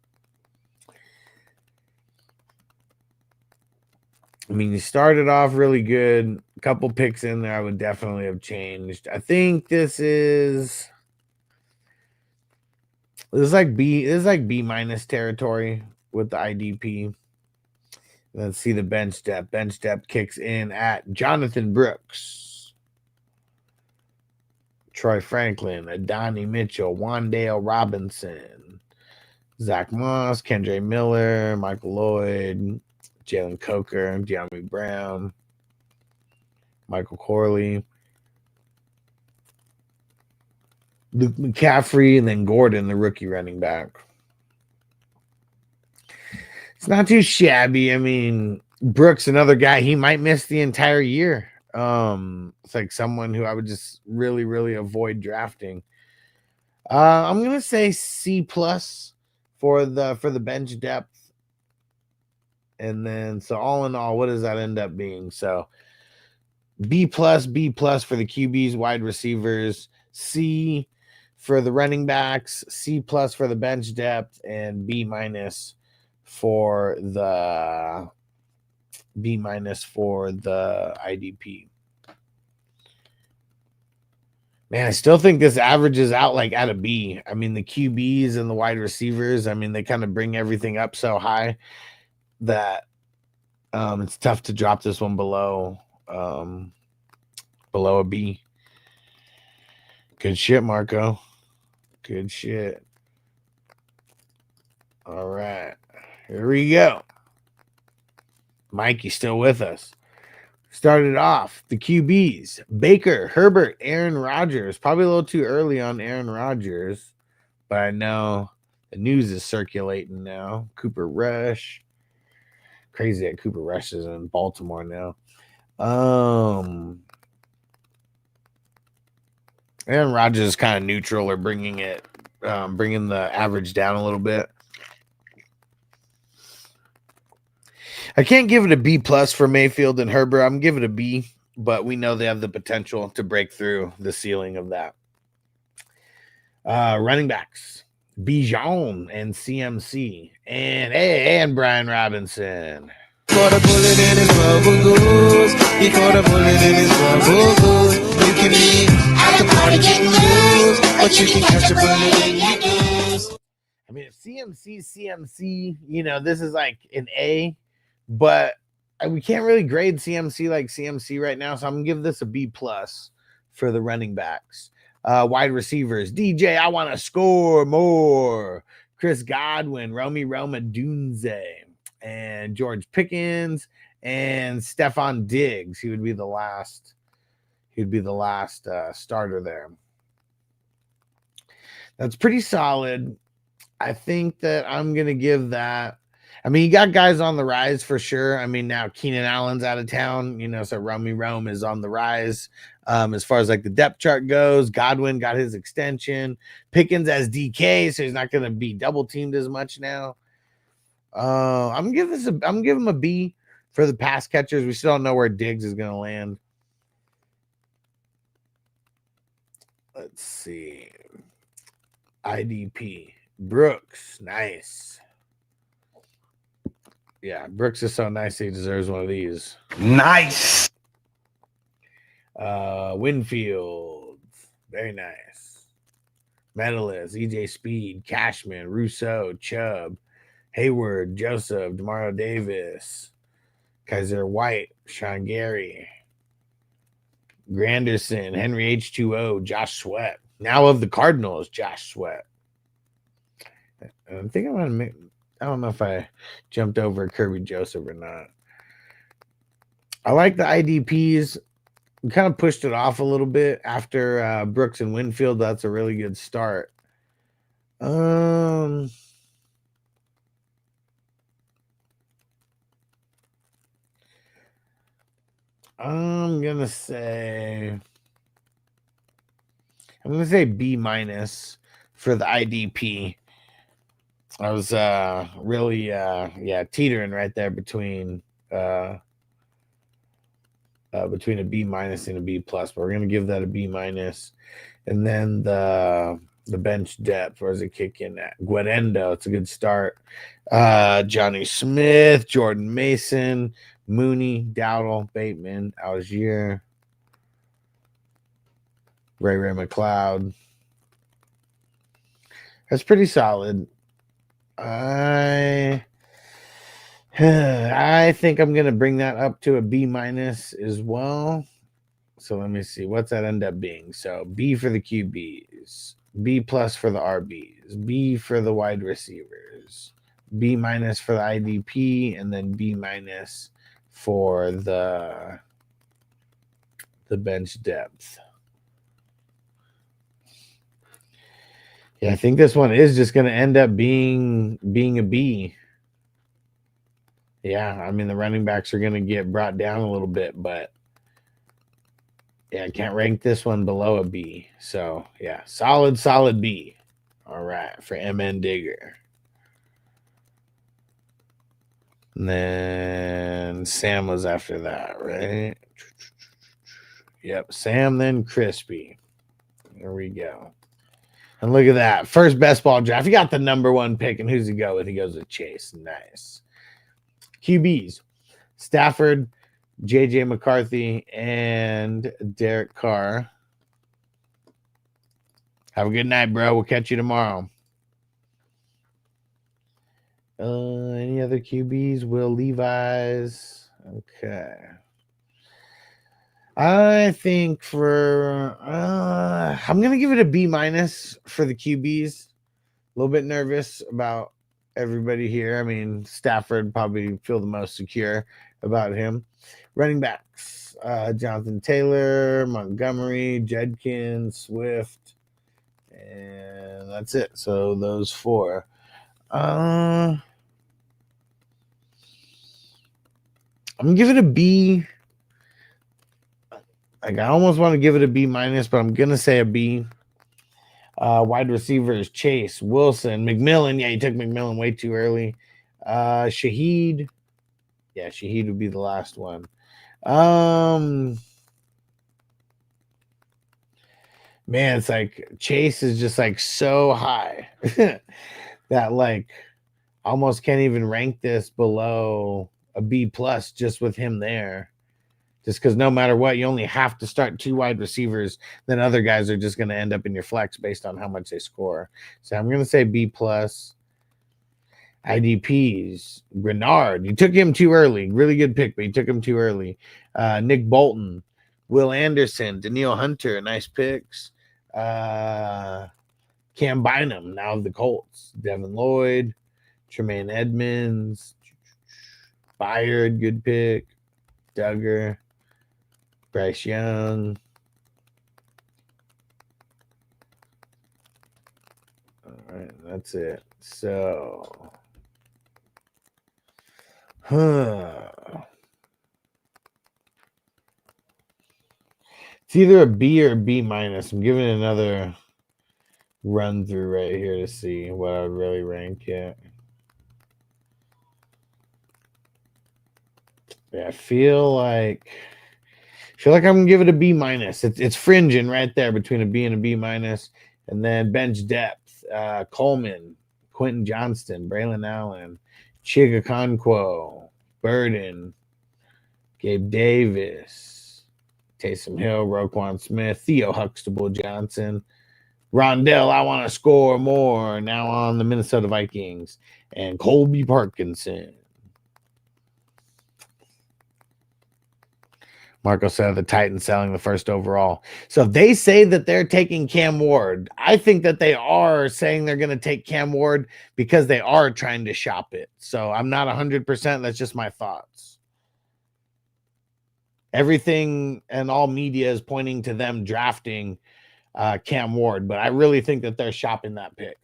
I mean, he started off really good. A couple picks in there I would definitely have changed. I think this is like B minus territory with the IDP. Let's see the bench depth. Bench depth kicks in at Jonathan Brooks, Troy Franklin, Adonai Mitchell, Wandale Robinson, Zach Moss, Kendre Miller, Michael Lloyd, Jalen Coker, De'Ami Brown, Michael Corley. Luke McCaffrey, and then Gordon, the rookie running back. It's not too shabby. I mean, Brooks, another guy, he might miss the entire year. It's like someone who I would just really, really avoid drafting. I'm gonna say C plus for the bench depth. And then so all in all, what does that end up being? So B plus for the QBs, wide receivers, C for the running backs, C plus for the bench depth, and B minus for the IDP. Man, I still think this averages out like at a B. I mean, the QBs and the wide receivers, I mean, they kind of bring everything up so high that it's tough to drop this one below a B. Good shit, Marco. Good shit. All right. Here we go. Mike, you still with us? Started off the QBs: Baker, Herbert, Aaron Rodgers. Probably a little too early on Aaron Rodgers, but I know the news is circulating now. Cooper Rush. Crazy that Cooper Rush is in Baltimore now. Aaron Rodgers is kind of neutral or bringing the average down a little bit. I can't give it a B plus for Mayfield and Herbert. I'm giving it a B, but we know they have the potential to break through the ceiling of that. Running backs: Bijan and CMC and Brian Robinson. Caught a bullet in his rubber goose. He caught a bullet in his rubber goose. You can be at the party getting loose, but you can catch a bullet in your goose. I mean, if CMC, you know, this is like an A, but we can't really grade CMC like CMC right now, so I'm gonna give this a B plus for the running backs. Wide receivers: DJ, I want to score more. Chris Godwin, Romy Dunze, and George Pickens, and Stephon Diggs. He would be the last starter there. That's pretty solid. I think that I'm gonna give that. I mean, you got guys on the rise for sure. I mean, now Keenan Allen's out of town, you know, so Romy is on the rise. As far as like the depth chart goes, Godwin got his extension. Pickens as DK, so he's not going to be double teamed as much now. I'm giving him a B for the pass catchers. We still don't know where Diggs is going to land. Let's see. IDP. Brooks, nice. Yeah, Brooks is so nice he deserves one of these. Nice. Winfield, very nice. Medalist, EJ Speed, Cashman, Rousseau, Chubb, Hayward, Joseph, Demario Davis, Kaiser White, Sean Gary, Granderson, Henry H2O, Josh Sweat. Now of the Cardinals, Josh Sweat. I think I'm going to make... I don't know if I jumped over Kirby Joseph or not. I like the IDPs. We kind of pushed it off a little bit after Brooks and Winfield. That's a really good start. I'm gonna say B minus for the IDP. I was really teetering right there between a B minus and a B plus, but we're gonna give that a B minus. And then the bench depth, where's it kick in at? Guarendo, it's a good start. Johnny Smith, Jordan Mason, Mooney, Dowdle, Bateman, Algier, Ray McLeod. That's pretty solid. I think I'm gonna bring that up to a B minus as well. So let me see, what's that end up being? So B for the QBs, B plus for the RBs, B for the wide receivers, B minus for the IDP, and then B minus for the bench depth. Yeah, I think this one is just going to end up being a B. Yeah, I mean, the running backs are going to get brought down a little bit, but yeah, I can't rank this one below a B. So, yeah, solid B. All right, for MN Digger. And then Sam was after that, right? Yep, Sam, then Crispy. There we go. And look at that. First best ball draft. He got the number 1 pick, and who's he go with? He goes with Chase. Nice. QBs. Stafford, J.J. McCarthy, and Derek Carr. Have a good night, bro. We'll catch you tomorrow. Any other QBs? Will Levi's. Okay. I think for I'm gonna give it a B- for the QBs. A little bit nervous about everybody here. I mean, Stafford probably feel the most secure about him. Running backs: Jonathan Taylor, Montgomery, Judkins, Swift, and that's it. So those 4. I'm gonna give it a B. Like, I almost want to give it a B-, but I'm gonna say a B. Wide receivers: Chase, Wilson, McMillan. Yeah, you took McMillan way too early. Shaheed. Yeah, Shaheed would be the last one. Man, it's like Chase is just like so high that like almost can't even rank this below a B+ just with him there. Just because no matter what, you only have to start 2 wide receivers. Then other guys are just going to end up in your flex based on how much they score. So I'm going to say B+. IDPs, Grenard. You took him too early. Really good pick, but you took him too early. Nick Bolton, Will Anderson, Daniil Hunter. Nice picks. Cam Bynum, now of the Colts. Devin Lloyd, Tremaine Edmonds, Byard, good pick. Duggar. Bryce Young. All right, that's it. So, it's either a B or a B-. I'm giving it another run through right here to see what I would really rank it. Yeah, I feel like I'm gonna give it a B-. It's fringing right there between a B and a B-. And then bench depth: Coleman, Quentin Johnston, Braylon Allen, Chigakonkwo, Burden, Gabe Davis, Taysom Hill, Roquan Smith, Theo Huxtable Johnson, Rondell, I want to score more, now on the Minnesota Vikings, and Colby Parkinson. Marco said the Titans selling the first overall. So if they say that they're taking Cam Ward, I think that they are saying they're going to take Cam Ward because they are trying to shop it. So I'm not 100%. That's just my thoughts. Everything and all media is pointing to them drafting Cam Ward, but I really think that they're shopping that pick.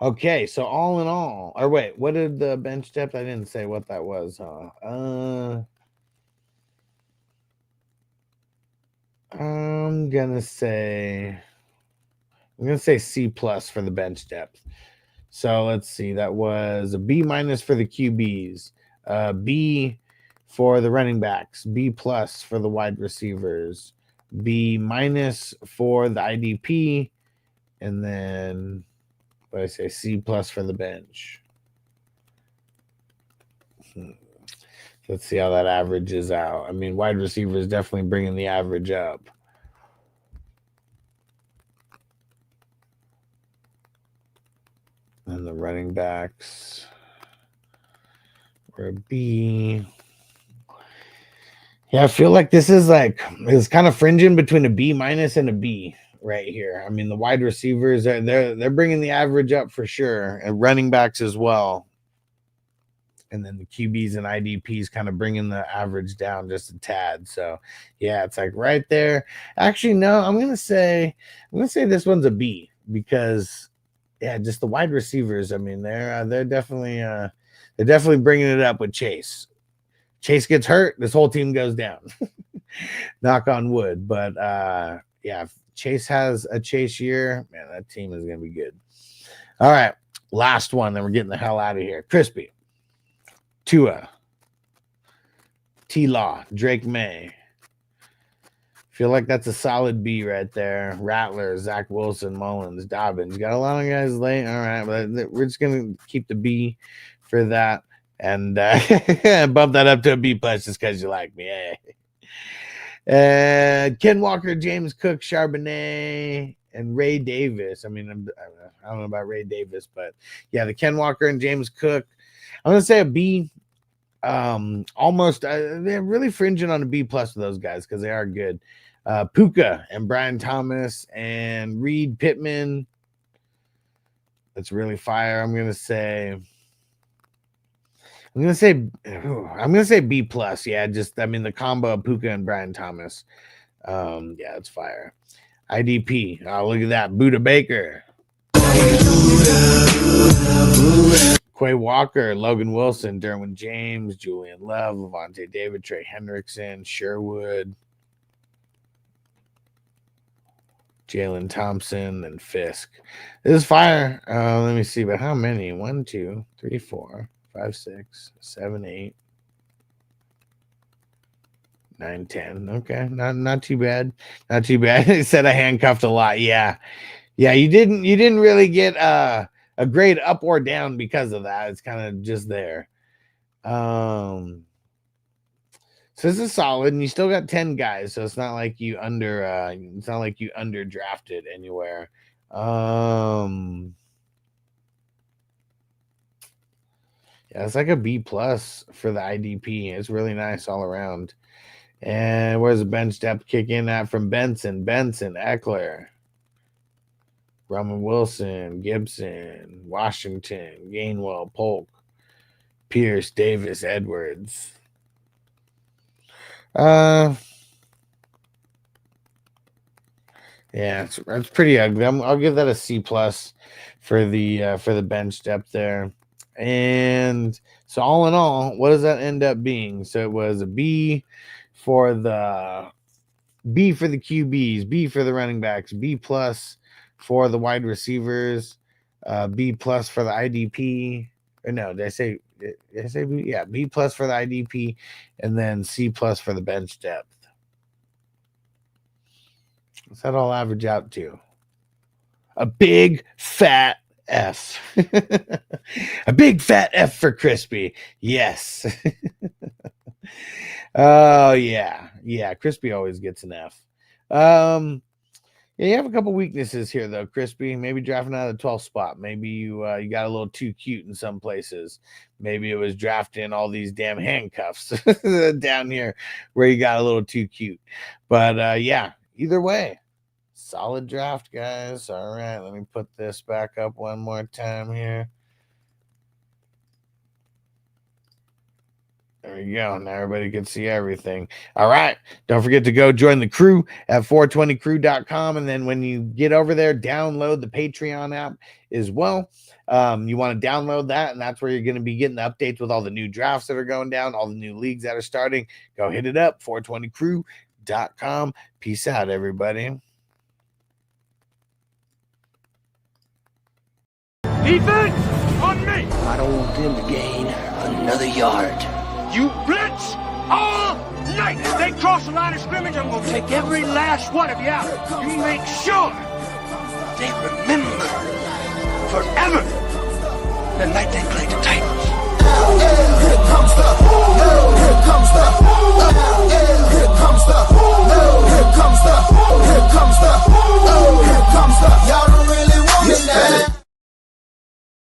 Okay, so all in all, or wait, what did the bench depth? I didn't say what that was, huh? I'm gonna say C+ for the bench depth. So let's see, that was a B- for the QBs, B for the running backs, B+ for the wide receivers, B- for the IDP, and then what I say, C+ for the bench. Let's see how that averages out. I mean, wide receiver is definitely bringing the average up. And the running backs were a B. Yeah, I feel like this is it's kind of fringing between a B- and a B right here. I mean, the wide receivers they're bringing the average up for sure, and running backs as well. and then the QBs and IDPs kind of bringing the average down just a tad. So yeah, it's like right there. Actually, no, I'm gonna say this one's a B, because yeah, just the wide receivers. I mean, they're definitely bringing it up with Chase. Chase gets hurt, this whole team goes down. Knock on wood. But yeah, if Chase has a Chase year, man, that team is gonna be good. All right, last one, then we're getting the hell out of here. Crispy, Tua, T-Law, Drake May. Feel like that's a solid B right there. Rattler, Zach Wilson, Mullins, Dobbins. Got a lot of guys late. All right, but we're just gonna keep the B for that and bump that up to a B plus just because you like me. Hey. Ken Walker, James Cook, Charbonnet, and Ray Davis. I mean, I don't know about Ray Davis, but yeah, the Ken Walker and James Cook. I'm gonna say a B. Almost they're really fringing on a B plus with those guys because they are good. Puka and Brian Thomas and Reed Pittman. That's really fire. I'm gonna say B plus. Yeah, just I mean the combo of Puka and Brian Thomas. Yeah, it's fire. IDP. Oh, look at that. Buda Baker. Quay Walker, Logan Wilson, Derwin James, Julian Love, Levante David, Trey Hendrickson, Sherwood, Jalen Thompson, and Fisk. This is fire. Let me see, but how many? 1, 2, 3, 4, 5, 6, 7, 8, 9, 10. Okay, not too bad. Not too bad. He said I handcuffed a lot. Yeah. You didn't really get a grade up or down because of that. It's kind of just there. So this is solid, and you still got 10 guys, so it's not like you underdrafted anywhere. Yeah, it's like a B plus for the IDP. It's really nice all around. And where's the bench depth kick in at from Benson, Eckler, Roman Wilson, Gibson, Washington, Gainwell, Polk, Pierce, Davis, Edwards. Yeah, it's pretty ugly. I'll give that a C plus for the bench depth there. And so all in all, what does that end up being? So it was a B for the QBs, B for the running backs, B plus for the wide receivers, B plus for the IDP. Or no, did I say B? Yeah, B plus for the IDP, and then C plus for the bench depth. What's that all average out to? A big fat F. A big fat F for Crispy. Yes. Oh yeah. Crispy always gets an F. Yeah, you have a couple weaknesses here though, Crispy. Maybe drafting out of the 12th spot. Maybe you got a little too cute in some places. Maybe it was drafting all these damn handcuffs down here where you got a little too cute. But yeah, either way, solid draft, guys. All right, let me put this back up one more time here. There we go. Now everybody can see everything. All right. Don't forget to go join the crew at 420crew.com. And then when you get over there, download the Patreon app as well. You want to download that, and that's where you're going to be getting the updates with all the new drafts that are going down, all the new leagues that are starting. Go hit it up, 420crew.com. Peace out, everybody. Defense on me. I don't want them to gain another yard. You blitz all night. If they cross the line of scrimmage, I'm going to take every last one of you out. You make sure They remember forever the night they played the Titans.